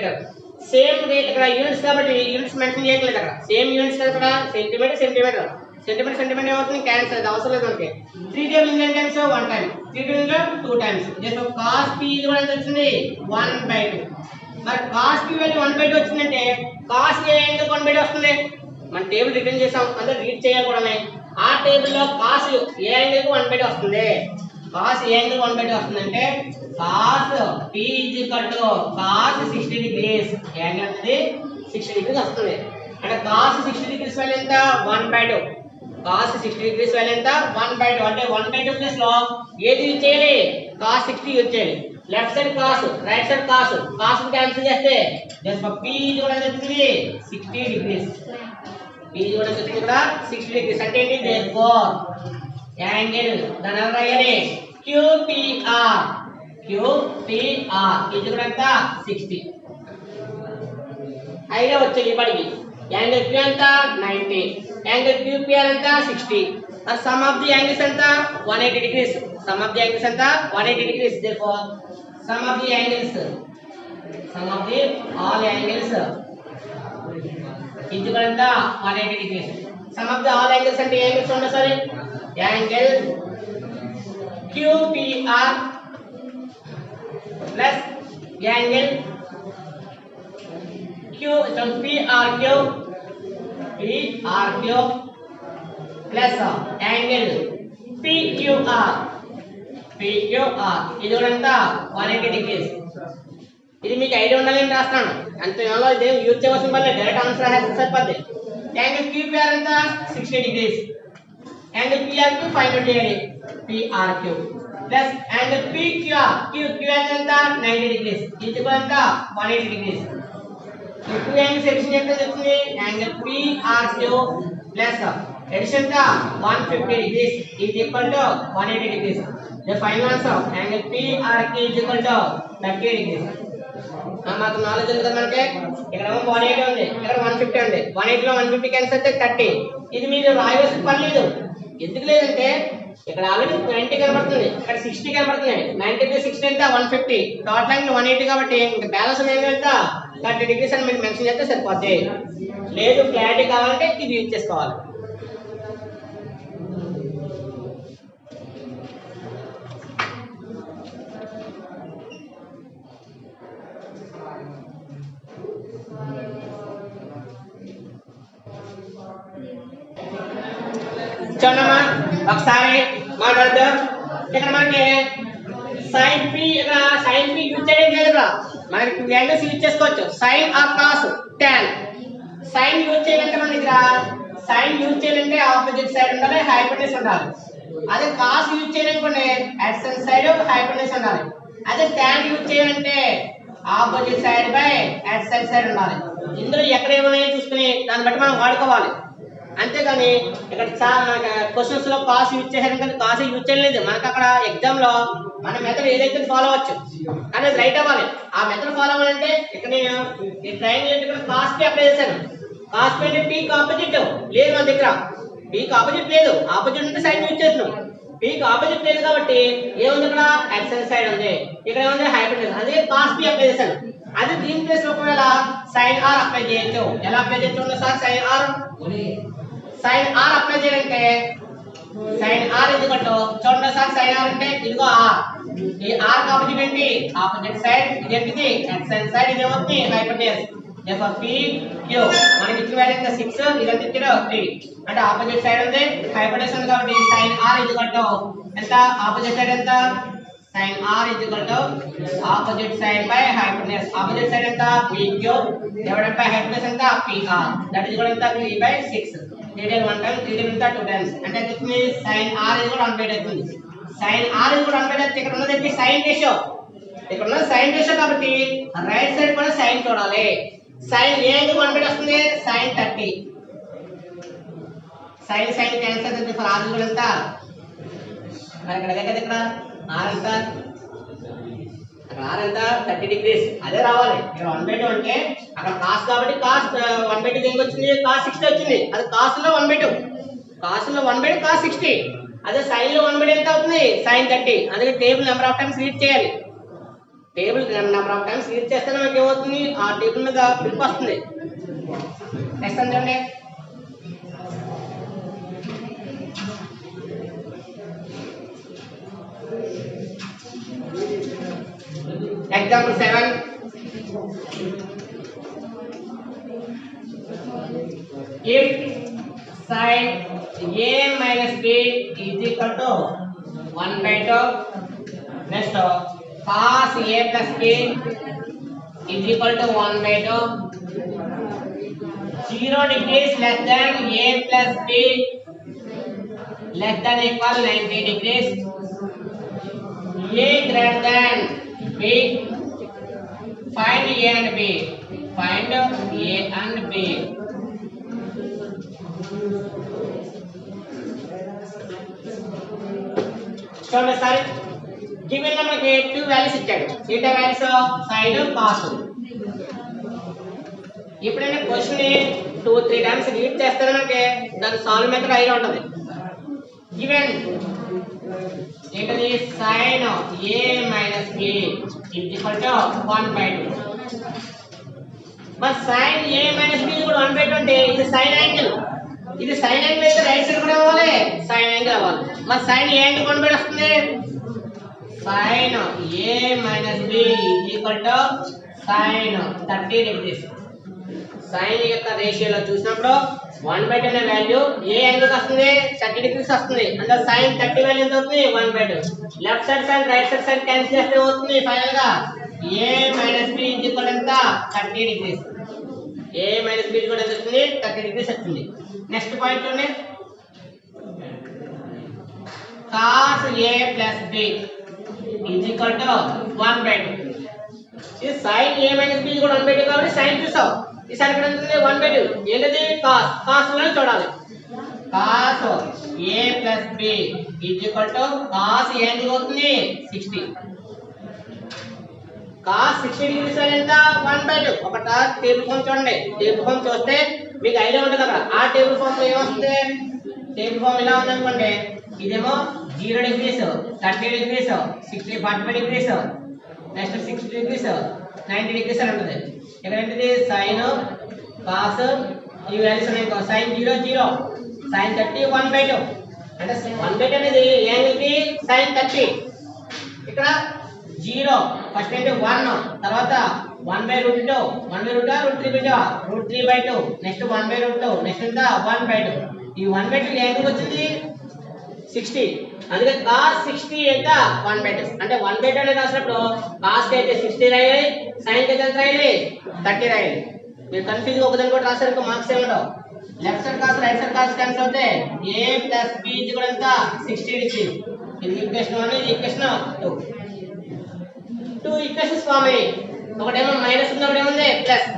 Same rate ఇక్కడ units కాబట్టి units mention చేయట్లేదు అక్కడ same units ఇక్కడ centimetre ఏమవుతుంది cancel అది అవసరం లేదు మనకి 3 టైమ్స్ ఎన్ని times 1 time 3 times 2 times. Therefore cos P ఇది కూడా ఎంత వచ్చింది 1/2. మరి cos P వాల్యూ 1/2 వచ్చిందంటే cos A యాంగిల్ 1/2 వస్తుంది. మన టేబుల్ రిటర్న్ చేసాం అందరూ రీడ్ చేయాలి కూడా. ఆ టేబుల్ లో cos A యాంగిల్ కు 1/2 వస్తుంది. cos A యాంగిల్ 1/2 వస్తుందంటే cos P is equal to cos 60 degrees angle అనేది 60 degrees వస్తుంది. అంటే cos 60 degrees వాల్యూ ఎంత 1/2 cos 60 degrees వాల్యూ ఎంత 1/2 అంటే 1/2 ప్లేస్ లో ఏది యూజ్ చేయాలి cos 60 యూజ్ చేయాలి. Left side cos right side cos ని క్యాన్సిల్ చేస్తే P ఇది కూడా ఎంత వస్తుంది 60 degrees. P ఇది కూడా ఎంత వస్తుంది ఇక్కడ 60 degrees అంటే ఏంటి therefore యాంగిల్ దాని ఎలా రాయాలి QPR ఇది కూడా ఎంత 60. ఐడియా వచ్చేది ఇప్పటికి యాంగిల్ Q ఎంత 90 యాంగిల్ QPR ఎంత 60. మరి సమ్ ఆఫ్ ది యాంగిల్స్ ఎంత 180 degrees some of the angles ఎంత 180 degrees. therefore sum of the all angles ఇది కూడా ఎంత 180 degrees. sum of the all angles అంటే ఏ యాంగిల్స్ ఉందో సరే angle QPR plus angle Q so PRQ plus angle PQR ఇది కూడా ఎంత 180 degrees. ఇది మీకు ఐడియా ఉండాలని రాస్తాను అంత ఇది యూజ్ చేయవలసిన పని లేదు డైరెక్ట్ ఆన్సర్ రాస్తే సరిపోద్ది. యాంగిల్ QPR ఎంత 60 degrees. Angle PRQ find out చేయాలి PRQ ప్లస్ యాంగిల్ PQR ఎంత 90 degrees. ఇది కూడా ఎంత 180 degrees. ఈ టూ యాంగిల్స్ ఎడిషన్ ఎంత చెప్తుంది యాంగిల్ PRQ ప్లస్ ఎడిషన్ ఎంత 150 degrees is equal to 180 degrees. The final answer angle PRQ is equal to 30 degrees. మాకు నాలెడ్జ్ ఉంది కదా మనకి ఇక్కడ 180 ఉంది ఇక్కడ 150 ఉంది 180 లో 150 క్యాన్సిల్ అయితే 30. ఇది మీరు రాయవలసిన పని లేదు. ఎందుకు లేదంటే ఇక్కడ ఆల్రెడీ 90 కనబడుతుంది ఇక్కడ 60 కనబడుతుంది 90 + 60 ఎంత 150 టోటల్ యాంగిల్ 180 కాబట్టి ఇంకా బ్యాలెన్స్ యాంగిల్ ఎంత 30 degrees అని మీరు మెన్షన్ చేస్తే సరిపోద్ది. లేదు క్లారిటీ కావాలంటే ఇది యూజ్ చేసుకోవాలి. చూడమ్మా ఒకసారి మాట్లాడదాం. ఇక్కడ మనకి sin p యూజ్ చేయడం లేదు మనకి టూ యాంగిల్స్ యూజ్ చేసుకోవచ్చు sin or cos tan. sin use చేయాలంటే మన దగ్గర sin యూజ్ చేయాలంటే ఆపోజిట్ సైడ్ ఉండాలి హైపోటెన్యూస్ ఉండాలి. అదే cos యూజ్ చేయాలనుకోండి అడ్జసెంట్ సైడ్ హైపోటెన్యూస్ ఉండాలి. అదే tan యూజ్ చేయాలంటే opposite side by adjacent side ఉండాలి. ఇందులో ఎక్కడ ఏమైనా చూసుకుని దాన్ని బట్టి మనం వాడుకోవాలి. అంతేగాని ఇక్కడ చాలా మనకి క్వశ్చన్స్ లో కాస్ యూజ్ చేశారు కానీ కాస్ యూజ్ చేయలేదు. మనకు అక్కడ ఎగ్జామ్ లో మన మెథడ్ ఏదైతే ఫాలో అవ్వచ్చు కానీ అది రైట్ అవ్వాలి. ఆ మెథడ్ ఫాలో అవ్వాలంటే ఇక్కడ నేను ఈ ట్రయాంగిల్ ఇక్కడ కాస్ పి అప్లై చేశాను. కాస్ పి అంటే పీకి ఆపోజిట్ లేదు మన దగ్గర పీకి ఆపోజిట్ లేదు. ఆపోజిట్ అంటే సైడ్ యూజ్ చేస్తున్నాం. పీకి ఆపోజిట్ లేదు కాబట్టి ఏముంది ఇక్కడ అడ్జసెంట్ సైడ్ ఉంది ఇక్కడ ఏముంది హైపోటెన్యూస్ అదే కాస్ పి అప్లై చేశాను. అదే దీని ప్లేస్ లో ఒకవేళ sin r అప్లై చేయొచ్చు. ఎలా అప్లై చేయొచ్చు సార్ sin r అప్లై చేయాలంటే sin r చూడండి సార్ sin r అంటే ఇదిగో r ఈ r కి ఆపోజిట్ ఏంటి ఆపోజిట్ సైడ్ ఇదేంటిది అడ్జసెంట్ సైడ్ ఇది ఏమవుతుంది హైపోటెన్యూస్. therefore PQ మనకి ఇచ్చిన వాల్యూ ఎంత 6 ఇదంతా ఇచ్చారు 3 అంటే ఆపోజిట్ సైడ్ ఉంది హైపోటెన్యూస్ ఉంది కాబట్టి sin r ఎంత ఆపోజిట్ సైడ్ ఎంత sin r opposite side by hypotenuse. Opposite side ఎంత PQ divided by hypotenuse ఎంత PR. That is equal to 3/6. Detail 1 time, detail ఎంత 2 times. అంటే ఇది sin r is equal to 1/8 అవుతుంది. sin r is equal to 1/8 అయితే ఇక్కడ ఉన్నది sin ratio. ఇక్కడ ఉన్నది sin ratio కాబట్టి రైట్ సైడ్ కూడా sin చూడాలి. sin ఏ ఎందుకు 1/8 వస్తుంది sin 30. sin క్యాన్సిల్ అవుతుంది. ఫర్ r is equal ఎంత మరి ఇక్కడ దగ్గర r ఎంత r ఎంత 30 degrees అదే రావాలి. ఇక్కడ 1/2 అంటే అక్కడ cos కాబట్టి cos 1/2 దేనికి వచ్చింది cos 60 వచ్చింది. అది cos లో 1/2 cos 60. అదే sin లో 1/2 ఎంత అవుతుంది sin 30. అందుకే table number of times read చేయాలి. Table number of times read చేస్తే మనకి ఏమవుతుంది ఆ టేబుల్ మీద పిలుపు వస్తుంది. నెక్స్ట్ చూడండి example 7. If sin a minus b is equal to 1/2, next cos a plus b is equal to 1/2, 0 degrees less than a plus b less than equal 90 degrees, a greater than b, find a and b, find a and b. చూడండి sir given మనకి 2 values ఇచ్చాడు. theta values sin cos. ఇప్పుడైనా question ని 2-3 times read చేస్తే మనకి దాని solve method idea ఉంటుంది. Given ఏంటది sin a minus b is equal to 1/2. మరి sin a minus b కూడా 1/2 అంటే ఇది sin యాంగిల్. ఇది sin యాంగిల్ అయితే రైట్ సైడ్ కూడా అవ్వాలి sin యాంగిల్ అవ్వాలి. మరి sin a యాంగిల్ 1/2 వస్తుంది sin a minus b is equal to sin 30 degrees. sin యొక్క రేషియోలో చూసినప్పుడు 1/2 అనే వాల్యూ ఏ యాంగిల్ వస్తుంది 30 డిగ్రీస్ వస్తుంది. అంటే sin 30 వాల్యూ ఎంత అవుతుంది 1/2. Left side sin right side sin cancel చేస్తే అవుతుంది ఫైనల్ గా a minus b is equal ఎంత 30 degrees. a minus b కూడా ఎంత వస్తుంది 30 degrees వస్తుంది. నెక్స్ట్ పాయింట్ చూడండి cos a plus b is equal to 1/2. ఈ sin a minus b కూడా 1/2 కాబట్టి sin చూసావు. ఈ sin ఇక్కడ ఎంత 1/2. ఏంటది cos. cos లో చూడాలి. cos a plus b is equal to cos a ఎంత అవుతుంది 60. cos 60 degrees ఎంత 1/2. ఒకట టేబుల్ ఫామ్ చూడండి. టేబుల్ ఫామ్ చూస్తే మీకు ఐడియా ఉంటుంది కదా. ఆ టేబుల్ ఫామ్ లో ఏమొస్తుంది టేబుల్ ఫామ్ ఇలా ఉందనుకోండి ఇదేమో 0 degrees 30 degrees 60 45 degrees next 60 degrees 90 degrees అని ఉంటుంది. ఇక్కడ ఏంటిది sin cos ఈ వాల్యూస్ ఉన్నాయి. sin 0 0 sin 30 1/2 అంటే 1/2 అనేది ఏ యాంగిల్ కి sin 30. ఇక్కడ 0 ఫస్ట్ అంటే 1 తర్వాత 1/√2 √3/2 నెక్స్ట్ 1/2 నెక్స్ట్ ఎంత 1/2. ఈ 1/2 యాంగిల్ వచ్చింది 60. అందుకే cos 60 ఎంత 1/2. అంటే 1/2 అనేది రాసినప్పుడు cos కి అయితే 60 రాయాలి, sin కి ఎంత రాయాలి 30 రాయాలి. మీరు కన్ఫ్యూజ్ ఒకదాని కూడా రాసారు మార్క్స్ ఏమంటావు. Left side cos right side cos cancel అవుతే a plus b ఇది కూడా ఎంత 60 డిగ్రీ. ఇది ఈక్వేషన్ 1 ఇది ఈక్వేషన్ 2. టూ ఈక్వేషన్స్ ఫామ్ అయ్యాయి. ఒకటేమో మైనస్ ఉంది ఒకటేమో ప్లస్.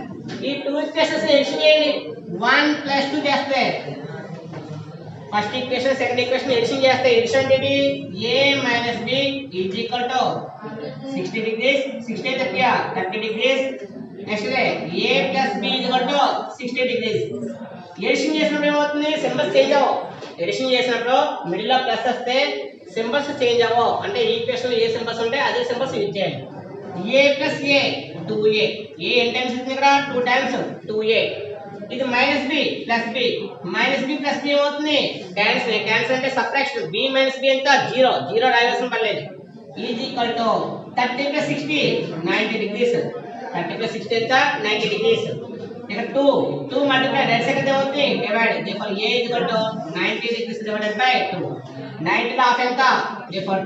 ఈ టూ ఈక్వేషన్స్ ఎడిషన్ చేయండి 1 + 2 చేస్తే first equation second equation addition చేస్తే ఎడిషన్ ఏంటి a minus b is equal to 60 degrees 60 అయితే 30 degrees next a plus b is equal to 60 degrees. Addition చేసినప్పుడు ఏమవుతుంది సింబల్స్ చేంజ్ అవ్వవు. ఎడిషన్ చేసినప్పుడు మిడిల్ లో ప్లస్ వస్తే సింబల్స్ చేంజ్ అవ్వవు. అంటే ఈక్వేషన్ లో ఏ సింబల్స్ ఉంటే అదే సింబల్స్ యూజ్ చేయాలి. a plus a 2a a ఎన్ని టైమ్స్ వస్తుంది ఇక్కడ 2 టైమ్స్ 2a. ఇది minus b plus b minus b plus b ఏమవుతుంది క్యాన్సిల్ అంటే సబ్ట్రాక్షన్ b మైనస్ b ఎంత 0 రాయాల్సిన పర్లేదు. ఈజ్ ఈక్వల్ టు 30 + 60 90 డిగ్రీస్ 30 + 60 ఎంత 90 డిగ్రీస్. ఇక్కడ 2 మల్టిప్లై రైట్ సైడ్ ఏమవుతుంది divide therefore a is equal to 90 degrees divided by 2. 90 లో half ఎంత therefore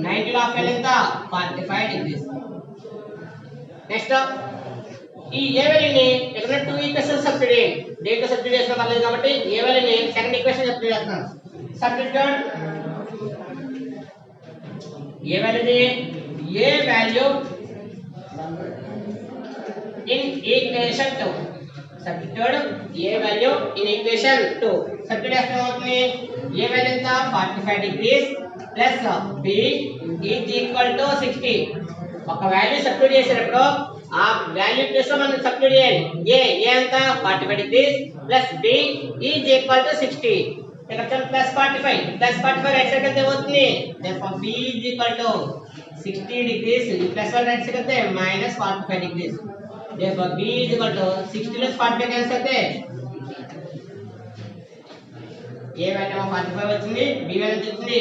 90 లో హాఫ్ ఎంత 45 డిగ్రీస్. నెక్స్ట్ ఈ ఏ వాల్యూని ఇక్కడ 2 ఈక్వేషన్ సబ్స్టిట్యూట్ చేయండి. దేంట్లో సబ్స్టిట్యూట్ చేసినా పర్లేదు కాబట్టి ఏ వాల్యూని సెకండ్ ఈక్వేషన్ సబ్స్టిట్యూట్ చేస్తున్నాను. సబ్స్టిట్యూట్ ఏ వాల్యూని A value in equation 2 substitute A value in equation 2 substitute చేస్తే అవుతుంది ఏ వాల్యూ ఎంత 45 degrees plus b is equal to 60. ఒక వాల్యూ సబ్స్టిట్యూట్ చేసేటప్పుడు ఆ వాల్యూ ప్లేస్ లో మనం సబ్స్టిట్యూట్ చేయాలి. a ఎంత 45 degrees plus b is equal to 60. ఇక్కడ ప్లస్ 45 రైట్ సైడ్ అయితే అవుతుంది therefore b is equal to 60 degrees. ఈ ప్లస్ 1 రైట్ సైడ్ అయితే minus 45 degrees therefore b is equal to 60 + 45 cancel అయితే a వాల్యూ 45 వచ్చింది b వాల్యూ వచ్చింది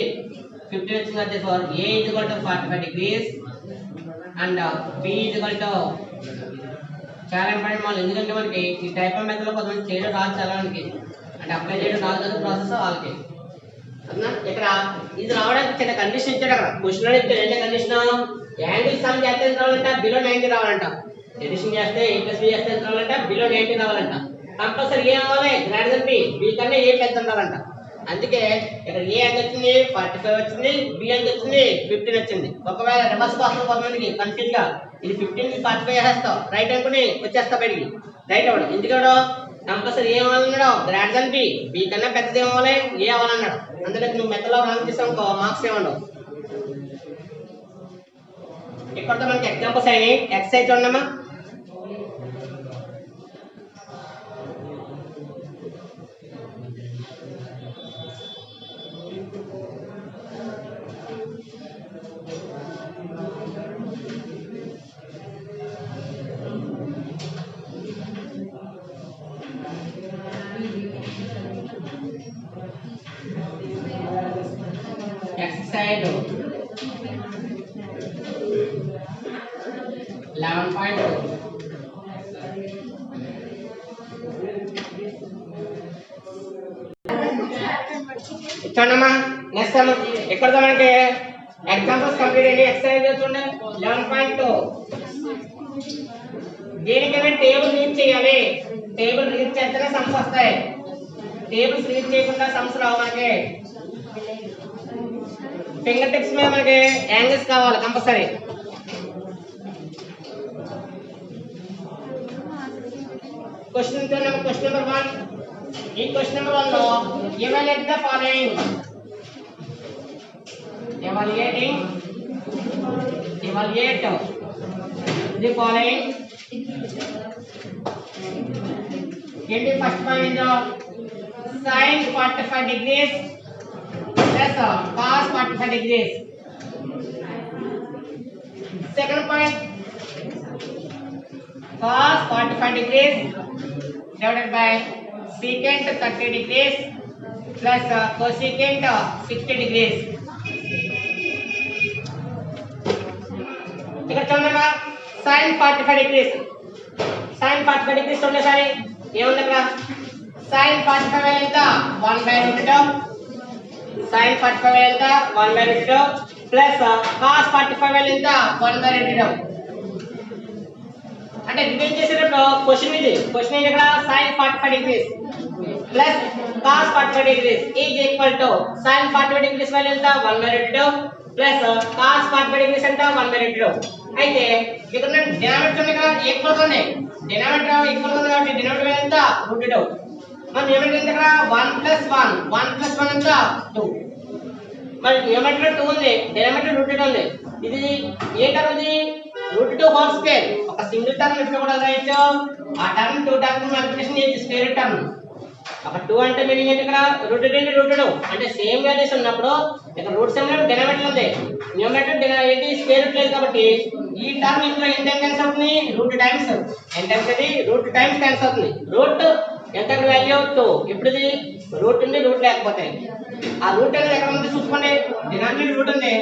50 వచ్చింది. Therefore a is equal to 45 degrees and b is equal to చాలా important వాళ్ళు. ఎందుకంటే మనకి ఈ టైప్ ఆఫ్ మెథడ్ లో కొంతమంది చేయడం రాదు చాలా మందికి. అంటే అప్లై చేయడం రాదు కదా ప్రాసెస్ వాళ్ళకి. అవునా ఇక్కడ ఇది రావడానికి చిన్న కండిషన్ ఇచ్చాడు. అక్కడ క్వశ్చన్ లో ఇచ్చాడు ఏంటంటే కండిషన్ యాంగిల్ సమ్ చేస్తే ఎంత రావాలంట బిలో 90 రావాలంట. ఎడిషన్ చేస్తే a + b చేస్తే ఎంత రావాలంట బిలో 90 రావాలంట. కంపల్సరీ ఏ అవ్వాలి గ్రేటర్ దెన్ b కన్నా ఏ పెద్ద ఉండాలంట. అందుకే ఇక్కడ ఏ ఎంత వచ్చింది 45 వచ్చింది b ఎంత వచ్చింది 15 వచ్చింది. ఒకవేళ రివర్స్ కోసం కొంతమందికి కన్ఫ్యూజ్ గా ఇది 15 కి 45 వేసేస్తావు రైట్ అనుకుని వచ్చేస్తా బయటికి రైట్ అవ్వడం. ఎందుకంటే కంపల్సరీ ఏ అవ్వాలన్నాడు గ్రేటర్ దెన్ b కన్నా పెద్దది ఏమవ్వాలి ఏ అవ్వాలన్నాడు. అందులో నువ్వు మెథడ్లో రాంగ్ చేసావు అనుకో మార్క్స్ ఏమన్నావు. ఇక్కడతో మనకి ఎగ్జాంపుల్స్ అయినాయి. ఎక్సర్సైజ్ చూడమ్మా. Exercise చూడమ్మా నెక్స్ట్ ఎక్కడ మనకి ఎగ్జాంపుల్స్ కంప్లీట్ అయ్యి ఎక్సర్సైజ్ చూడండి 11.2 దీనికైనా టేబుల్ రీడ్ చేయాలి టేబుల్ రీడ్ చేస్తేనే సమ్స్ వస్తాయి టేబుల్స్ రీడ్ చేయకుండా సమ్స్ రావు మనకి ఫింగర్ టిప్స్ మీద మనకి యాంగిల్స్ కావాలి కంపల్సరీ క్వశ్చన్ నెంబర్ 1 ఈ క్వశ్చన్ నెంబర్ 1 లో evaluate the following evaluate the following ఏంటి first point sin 45 degrees plus cos 45 degrees second point cos 45 degrees divided by secant 30 degrees plus cosecant 60 degrees ఇక్కడ చూడండి sin 45 degrees చూడండి సరే ఏముంది ఇక్కడ sin 45 ఎంత 1/2 sin 45 ఎంత 1/2 ప్లస్ cos 45 ఎంత 1/2 అంటే డివైడ్ చేసేటప్పుడు క్వశ్చన్ ఏంటి ఇక్కడ sin 45 degrees plus cos 45 degrees is equal to sin 45 degrees value ఎంత 1/2 ప్లస్ cos 45 degrees ఎంత 1/2 అయితే ఇక్కడ డినామినేటర్ ఇక్కడ ఈక్వల్ గా ఉంది డినామినేటర్ ఈక్వల్ గా ఉంది కాబట్టి డినామినేటర్ వాల్యూ ఎంత √2 మరి న్యూమరేటర్ ఎంత ఇక్కడ 1 + 1 ఎంత 2 మరి న్యూమరేటర్ 2 ఉంది డినామినేటర్ √2 ఉంది ఇది ఏ టర్మ్ ఇది √2 హోల్ స్క్వేర్ ఒక సింగిల్ టర్మ్ ఎప్పుడు కూడా రాయొచ్చు ఆ టర్మ్ 2 టర్మ్ మల్టిప్లికేషన్ చేసి స్క్వేర్ టర్మ్ ఒక 2 అంటే మీనింగ్ ఏంటి ఇక్కడ √2 అంటే సేమ్ వాల్యూస్ ఉన్నప్పుడు ఇక్కడ రూట్ సేమ్ లో డినామినేటర్ ఉంది న్యూమరేటర్ ఏంటి స్క్వేర్ రూట్ లేదు కాబట్టి ఈ టర్మ్ ఇందులో ఎంత టైమ్స్ అవుతుంది రూట్ టైమ్స్ ఎంత అవుతుంది రూట్ టైమ్స్ క్యాన్సిల్ అవుతుంది రూట్ ఎంత వాల్యూ 2 ఇప్పుడు ఇది రూట్ ఉంది రూట్ లేకపోతే ఆ రూట్ అనేది ఎక్కడ ఉంది చూసుకోండి డినామినేటర్ రూట్ ఉంది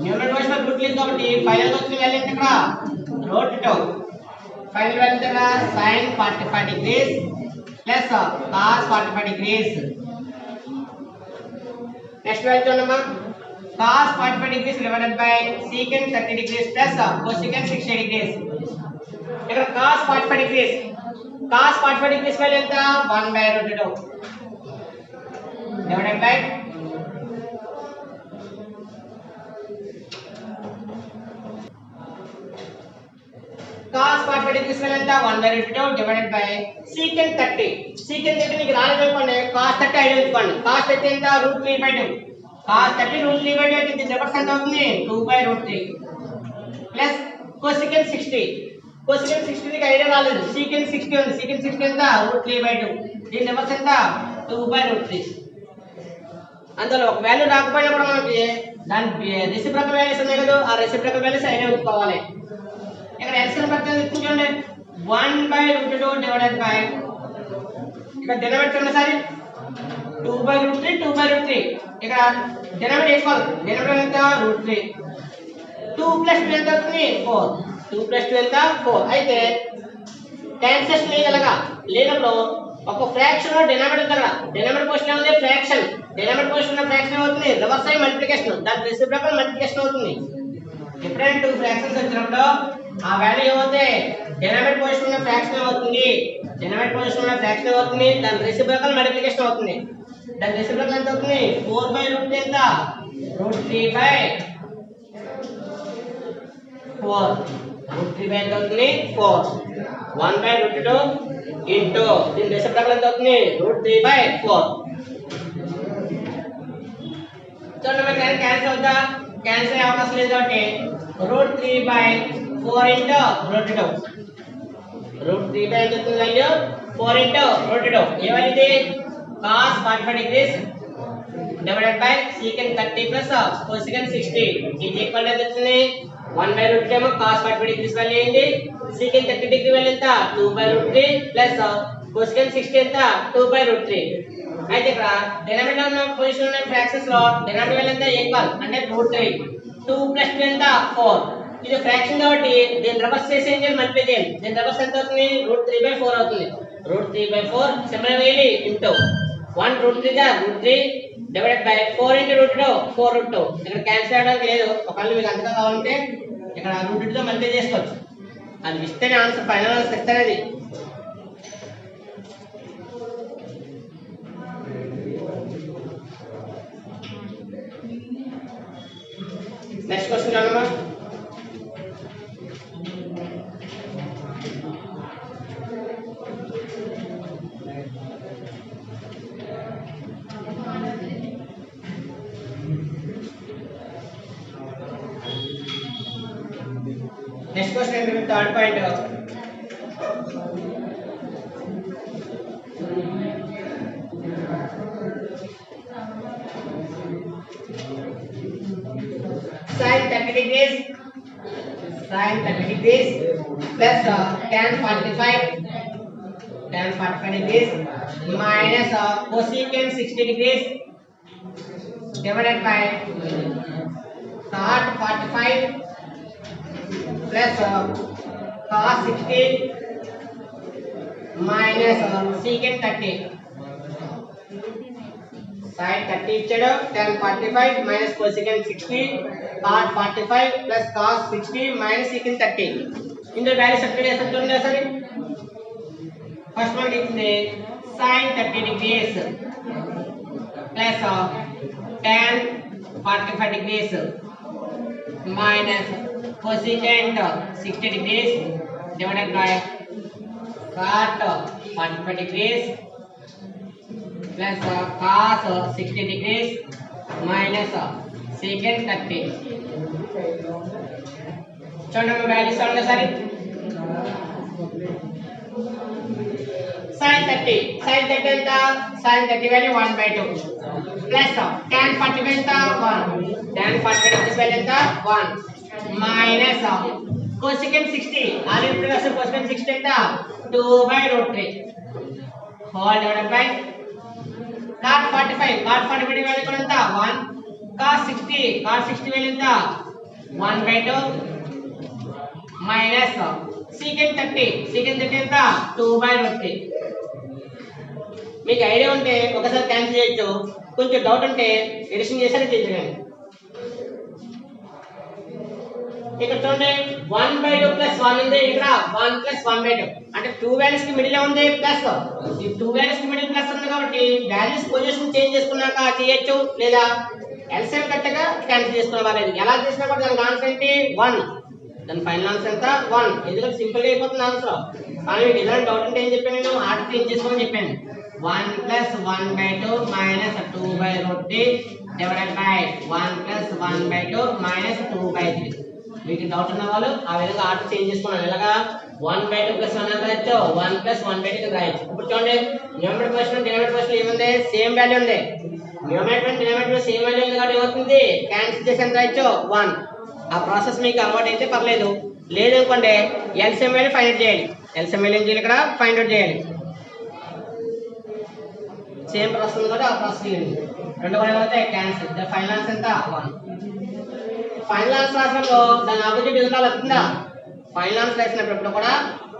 న్యూమరేటర్ వైస్ రూట్ లేదు కాబట్టి ఫైనల్ వచ్చిన వాల్యూ ఎంత ఇక్కడ √2 ఫైనల్ వాల్యూ ఎంత ఇక్కడ sin 45 degrees plus cos 45 degrees next value చూడమ్మా cos 45 degrees divided by secant 30 degrees plus cosecant 60 degrees ఇక్కడ cos 45 degrees వాల్యూ ఎంత 1/√2 divided by cos 45 degrees value ఎంత 1/√2 divided by secant 30 నీకు రాలేదు అనుకోండి cos 30 ఐడియా అనుకోండి cos 30 ఎంత √3/2 cos 30 √3/2 అయితే దీని రివర్స్ ఎంత అవుతుంది 2/√3 ప్లస్ cosecant 60 నీకు ఐడియా రాలేదు secant 60 ఉంది secant 60 ఎంత √3/2 దీని రివర్స్ ఎంత 2/√3 అందులో ఒక వాల్యూ రాకపోయినా కూడా మనకి దాని రెసిప్రోకల్ వాల్యూస్ ఉన్నాయి కదా ఆ రెసిప్రోకల్ వాల్యూస్ ఐడియా ఉంచుకోవాలి ఇక్కడ ఎల్సిఎం పద్ధతి చూడండి 1/√2 డివైడెడ్ బై ఇక్కడ డినామినేటర్ ఉంది సారీ 2/√3 ఇక్కడ డినామినేటర్ ఈక్వల్ డినామినేటర్ ఎంత √3 2 + 2 ఎంత అవుతుంది 4 2 + 2 ఎంత 4 అయితే క్యాన్సిలేషన్ లేనప్పుడు ఒక ఫ్రాక్షన్ లో డినామినేటర్ దగ్గర డినామినేటర్ పొజిషన్ ఉంది ఫ్రాక్షన్ డినామినేటర్ పొజిషన్ ఉన్న ఫ్రాక్షన్ అవుతుంది రివర్స్ అయ్యి మల్టిప్లికేషన్ దాని రెసిప్రోకల్ మల్టిప్లికేషన్ అవుతుంది డిఫరెంట్ 2 ఫ్రాక్షన్స్ వచ్చినప్పుడు ఆ వాల్యూ ఏమవుతుంది డినామినేటర్ పొజిషన్ ఉన్న ఫ్రాక్షన్ అవుతుంది దాని రెసిప్రోకల్ మల్టిప్లికేషన్ అవుతుంది దాని రెసిప్రోకల్ ఎంత అవుతుంది 4/√3 ఎంత √3/4 ఎంత అవుతుంది 4 1/√2 ఇంటూ దీని రెసిప్రోకల్ ఎంత అవుతుంది √3/4 చూడండి మరి క్యాన్సిల్ అవుతా క్యాన్సిల్ అయ్యే అవకాశం లేదు కాబట్టి √3/4 ఇంటూ √2 √3/4 ఎంత అవుతుంది వాల్యూ 4 ఇంటూ √2 ఏ వాల్యూ ఇది cos 45 degrees divided by secant 30 plus cosecant 60 is equal to ఎంత 1/√3 ఏమో cos 45 degrees వాల్యూ అయింది secant 30 degree వాల్యూ ఎంత 2/√3 plus cosecant 60 ఎంత 2/√3 అయితే ఇక్కడ డినామినేటర్ ఉన్న పొజిషన్ ఉన్న ఫ్రాక్షన్స్ లో డినామినేటర్ వాల్యూ ఎంత ఈక్వల్ అంటే √3 2 + 2 ఎంత 4 ఇది ఫ్రాక్షన్ కాబట్టి దీని రివర్స్ చేసి ఏం చేయాలి మల్టిప్లై చేయాలి దీని రివర్స్ ఎంత అవుతుంది √3/4 అవుతుంది √3/4 సిమిలర్లీ ఇంటూ 1 √3 గా √3 డివైడెడ్ బై 4 into √2 4 √2 ఇక్కడ క్యాన్సిల్ అవడానికి లేదు ఒకవేళ మీకు అంతగా కావాలంటే ఇక్కడ √2 తో మల్టిప్లై చేసుకోవచ్చు అది ఇస్తేనే ఆన్సర్ ఫైనల్ ఆన్సర్ ఇస్తేనే అది నెక్స్ట్ క్వశ్చన్ అన్నమా నెక్స్ట్ క్వశ్చన్ ఏంటంటే third point sin 30 degrees plus tan 45 degrees minus cosecant 60 degrees divided by cot 45 plus cos 60 minus secant 30 sin 30 ఇచ్చాడు tan 45 minus cosecant 60 cot 45 plus cos 60 minus secant 30 ఇందులో values ఎక్కడ వేస్తుంటే సరే first one ఇచ్చింది sin 30 degrees plus tan 45 degrees minus cosecant 60 degrees divided by cot 45 degrees plus cos 60 degrees minus secant 30 చూడండి values చూడండి సరే sin 30 ఎంత sin 30 వాల్యూ 1/2 ప్లస్ tan 45 ఎంత 1 tan 45 వాల్యూ ఎంత 1 minus cosecant 60 already plus cosecant 60 ఎంత 2/√3 whole divided by cot 45 value కూడా ఎంత 1 cos 60 value ఎంత 1/2 మైనస్ secant 30 ఎంత 2/√3 మీకు ఐడియా ఉంటే ఒకసారి క్యాన్సిల్ చేయొచ్చు కొంచెం డౌట్ ఉంటే ఎడిషన్ చేసారు చేయండి ఇక్కడ చూడండి 1/2 ప్లస్ 1 ఉంది ఇక్కడ 1 ప్లస్ 1/2 అంటే 2 వాల్యూస్ కి మిడిల్ ఉంది ప్లస్ ఈ 2 వాల్యూస్ కి మిడిల్ ప్లస్ ఉంది కాబట్టి వాల్యూస్ పొజిషన్ చేంజ్ చేసుకున్నాక చేయొచ్చు లేదా ఎల్సిఎం కట్టగా క్యాన్సిల్ చేసుకోవాలి ఎలా చేసినా కూడా దానికి ఆన్సర్ ఏంటి 1 దాని ఫైనల్ ఆన్సర్ ఎంత 1 ఎందుకంటే సింపుల్ గా అయిపోతుంది ఆన్సర్ కానీ మీకు ఇలాంటి డౌట్ ఉంటే ఏం చెప్పాను నేను ఆర్డర్ చేంజ్ చేసుకోమని చెప్పాను 1 plus 1/2 minus 2/√3 divided by 1 plus 1/2 minus 2/3 మీకు డౌట్ ఉన్న వాళ్ళు ఆ విధంగా ఆర్డర్ చేంజ్ చేసుకున్నాను ఇలాగా 1/2 ప్లస్ 1 ఎంత రాయొచ్చు 1 ప్లస్ 1/2 రాయొచ్చు ఇప్పుడు చూడండి న్యూమరేటర్ క్వశ్చన్ డినామినేటర్ క్వశ్చన్ ఏముంది సేమ్ వాల్యూ ఉంది న్యూమరేటర్ డినామినేటర్ సేమ్ వాల్యూ ఉంది కాబట్టి ఏమవుతుంది క్యాన్సిల్ చేసి ఎంత రాయొచ్చు 1 ఆ ప్రాసెస్ మీకు అలవాటు అయితే పర్లేదు లేదనుకోండి ఎల్సిఎం వాల్యూ ఫైండ్ అవుట్ చేయాలి ఎల్సిఎం వాల్యూ ఏం చేయాలి ఇక్కడ ఫైండ్ అవుట్ చేయాలి సేమ్ ప్రాసెస్ ఉంది కాబట్టి ఆ ప్రాసెస్ చేయండి రెండు కూడా ఏమైతే క్యాన్సిల్ ద ఫైనల్ ఆన్సర్ ఎంత 1 ఫైనల్ ఆన్సర్ రాసినప్పుడు దాని ఆపోజిట్ ఎదురాలు వస్తుందా ఫైనల్ ఆన్సర్ రాసినప్పుడు కూడా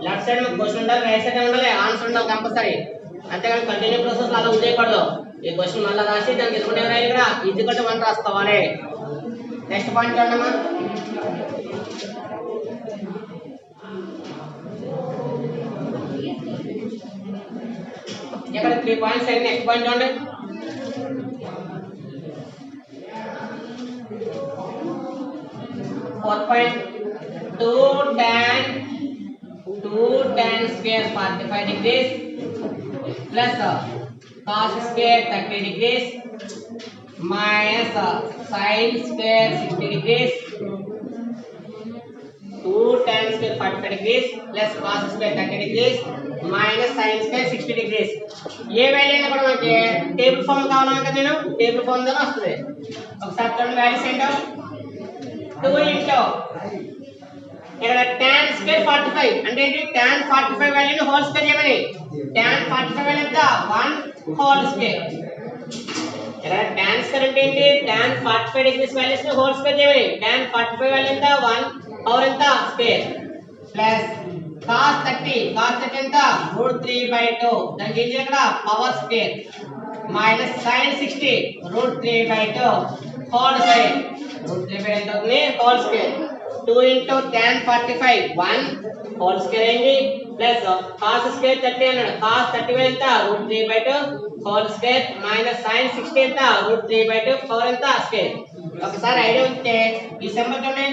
లెఫ్ట్ సైడ్ మీకు క్వశ్చన్ ఉండాలి రైట్ సైడ్ ఉండాలి ఆన్సర్ ఉండాలి కంపల్సరీ అంతేగాని కంటిన్యూ ప్రాసెస్ అలా ఉండేయకూడదు ఈ క్వశ్చన్ మళ్ళీ రాసి దానికి ఎదురుకుంటే రాయాలి ఇక్కడ ఈజీగా 1 రాసుకోవాలి నెక్స్ట్ పాయింట్ చూడమ్మా ఇక్కడ 3 పాయింట్స్ అయితే నెక్స్ట్ పాయింట్ చూడండి 4.2 tan square 45 degrees plus cos square 30 degrees minus sin square 60 degrees 2 tan square 45 degrees plus cos square 30 degrees minus sin square 60 degrees ఏ వాల్యూ అయినా కూడా మనకి టేబుల్ ఫామ్ కావాలనుకుంటే నేను టేబుల్ ఫామ్ ద్వారా వస్తుంది ఒకసారి చూడండి వాల్యూస్ ఏంటో 2 into ఇక్కడ tan square 45 అంటే ఏంటి tan 45 వాల్యూని హోల్ స్క్వేర్ చేయమని tan 45 వాల్యూ ఎంత 1 హోల్ స్క్వేర్ ఇక్కడ tan square అంటే ఏంటి tan 45 డిగ్రీస్ వాల్యూస్ ని హోల్ స్క్వేర్ చేయమని tan 45 వాల్యూ ఎంత 1 పవర్ ఎంత స్క్వేర్ ప్లస్ cos 30 ఎంత √3/2 దానికి ఏం చేయాలి ఇక్కడ power square minus sin 60 √3/2 whole square √3/2 ఎంత అవుతుంది whole square 2 into tan 45 1 whole square అయింది ప్లస్ cos స్క్వేర్ 30 అన్నాడు cos 30 ఎంత √3/2 హోల్ స్క్వేర్ మైనస్ sin 60 ఎంత √3/2 పవర్ ఎంత స్క్వేర్ ఒకసారి ఐడియా ఉంటే ఈ సింబల్ తోనే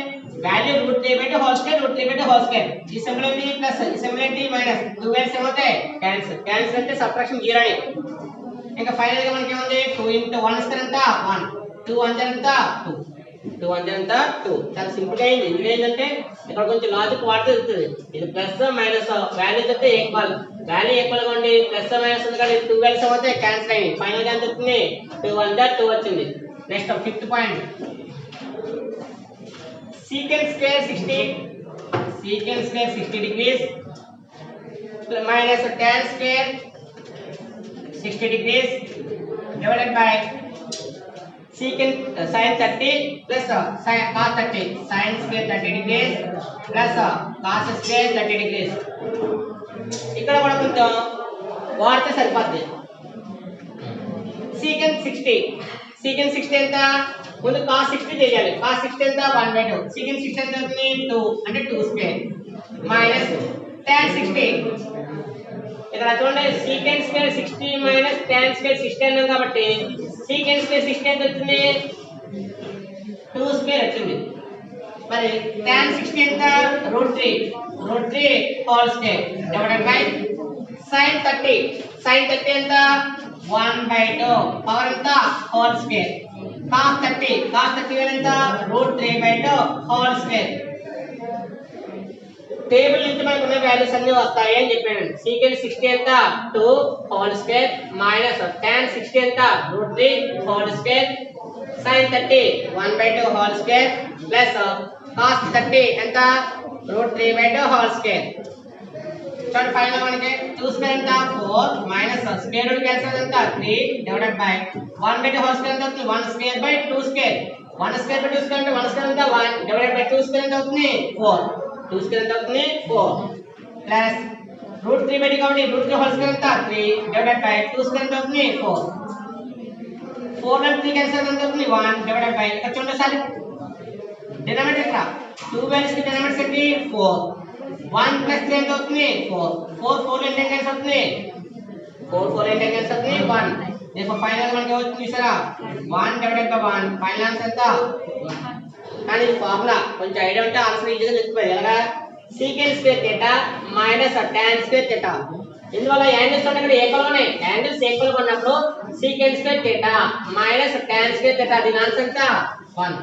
value √3/2 whole square √3/2 whole square ఈ సింబల్ ఏంటి ప్లస్ ఈ సింబల్ ఏంటి మైనస్ 2 వాల్యూస్ ఏమవుతాయి క్యాన్సిల్ అంటే సబ్ట్రాక్షన్ 0 అని ఇంకా ఫైనల్ గా మనకి ఏముంది 2 into 1 స్క్వేర్ ఎంత 1 2 1 ఎంత 2 1 ఎంత 2 చాలా సింపుల్ గా అయింది ఇది ఏంటంటే ఇక్కడ కొంచెం లాజిక్ వాడుతూ వెళ్తుంది ఇది ప్లస్ మైనస్ వాల్యూస్ అయితే ఈక్వల్ వాల్యూ ఈక్వల్ గా ఉండి ప్లస్ మైనస్ ఉంది కానీ 2 వాల్యూస్ అవుతాయి క్యాన్సిల్ అయ్యి ఫైనల్ గా ఎంత వస్తుంది 2 1 2 వచ్చింది next fifth point secant square 60 degrees minus tan square 60 degrees divided by secant sin 30 plus sin cos 30 sin square 30 degrees plus cos square 30 degrees ఇక్కడ కూడా కొంచెం వాడితే సరిపోద్ది secant 60 ఎంత ముందు cos 60 చేయాలి cos 60 ఎంత 1/2 secant 60 ఎంత అవుతుంది 2 అంటే 2 స్క్వేర్ మైనస్ tan 60 ఇక్కడ చూడండి secant square 60 minus tan square 60 అన్నాం కాబట్టి secant స్క్వేర్ 60 ఎంత వచ్చింది 2 స్క్వేర్ వచ్చింది మరి tan 60 ఎంత √3 whole square divided by sin 30 ఎంత 1/2 పవర్ ఎంత హోల్ స్క్వేర్ cos 30 ఎంత √3/2 హోల్ స్క్వేర్ టేబుల్ నుంచి మనకు ఉన్న వాల్యూస్ అన్ని వస్తాయి అని చెప్పాను secant 60 ఎంత 2 హోల్ స్క్వేర్ మైనస్ tan 60 ఎంత √3 whole square sin 30 1/2 whole square plus cos 30 ఎంత √3/2 హోల్ స్క్వేర్ చూడండి ఫైనల్ మనకి 2 స్క్వేర్ ఎంత 4 మైనస్ స్క్వేర్ రూట్ క్యాన్సిల్ ఎంత 3 డివైడెడ్ బై 1/2 హోల్ స్క్వేర్ ఎంత అవుతుంది 1 square by 2 square 1 square by 2 square అంటే 1 స్క్వేర్ ఎంత 1 డివైడెడ్ బై 2 స్క్వేర్ ఎంత అవుతుంది 4 2 స్క్వేర్ ఎంత అవుతుంది 4 ప్లస్ √3/2 కాబట్టి √3 హోల్ స్క్వేర్ ఎంత 3 డివైడెడ్ బై 2 స్క్వేర్ ఎంత అవుతుంది 4 4 and 3 క్యాన్సిల్ ఎంత అవుతుంది 1 డివైడెడ్ బై ఇక్కడ చూడండి సార్ డినామినేటర్ ఇక్కడ 2 వాల్యూస్ కి డినామినేటర్ ఏంటి 4 1 plus 3 ఎంత అవుతుంది 4 అంటే క్యాన్సిల్ అవుతుంది 4 అంటే క్యాన్సిల్ అవుతుంది 1 దీని ఫైనల్ మనకి ఏమవుతుంది చూసారా 1 డివైడెడ్ బై 1 ఫైనల్ ఆన్సర్ ఎంత కానీ ఈ ఫార్ములా కొంచెం ఐడియా ఉంటే ఆన్సర్ ఈజీగా తెలుస్తుంది ఎలాగా secant square θ minus tan square θ ఇందువల్ల యాంగిల్స్ అంటే ఇక్కడ ఈక్వల్ ఉన్నాయి యాంగిల్స్ ఈక్వల్ గా ఉన్నప్పుడు secant square θ minus tan square θ దీని ఆన్సర్ ఎంత 1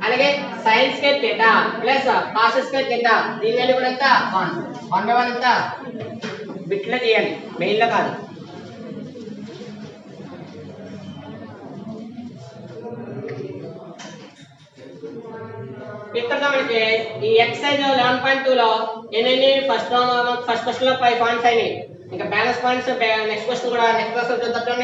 అలాగే sin square θ plus cos square θ దీని వాల్యూ కూడా ఎంత 1 1/1 ఎంత బిట్లో చేయాలి మెయిన్ లో కాదు ఇక్కడ మనకి ఈ ఎక్సర్సైజ్ 11.2 లో ఎన్ని ఫస్ట్ లో 5 పాయింట్స్ అయినాయి ఇంకా బ్యాలెన్స్ పాయింట్స్ నెక్స్ట్ క్వశ్చన్ కూడా నెక్స్ట్ క్లాస్ లో చూద్దాం.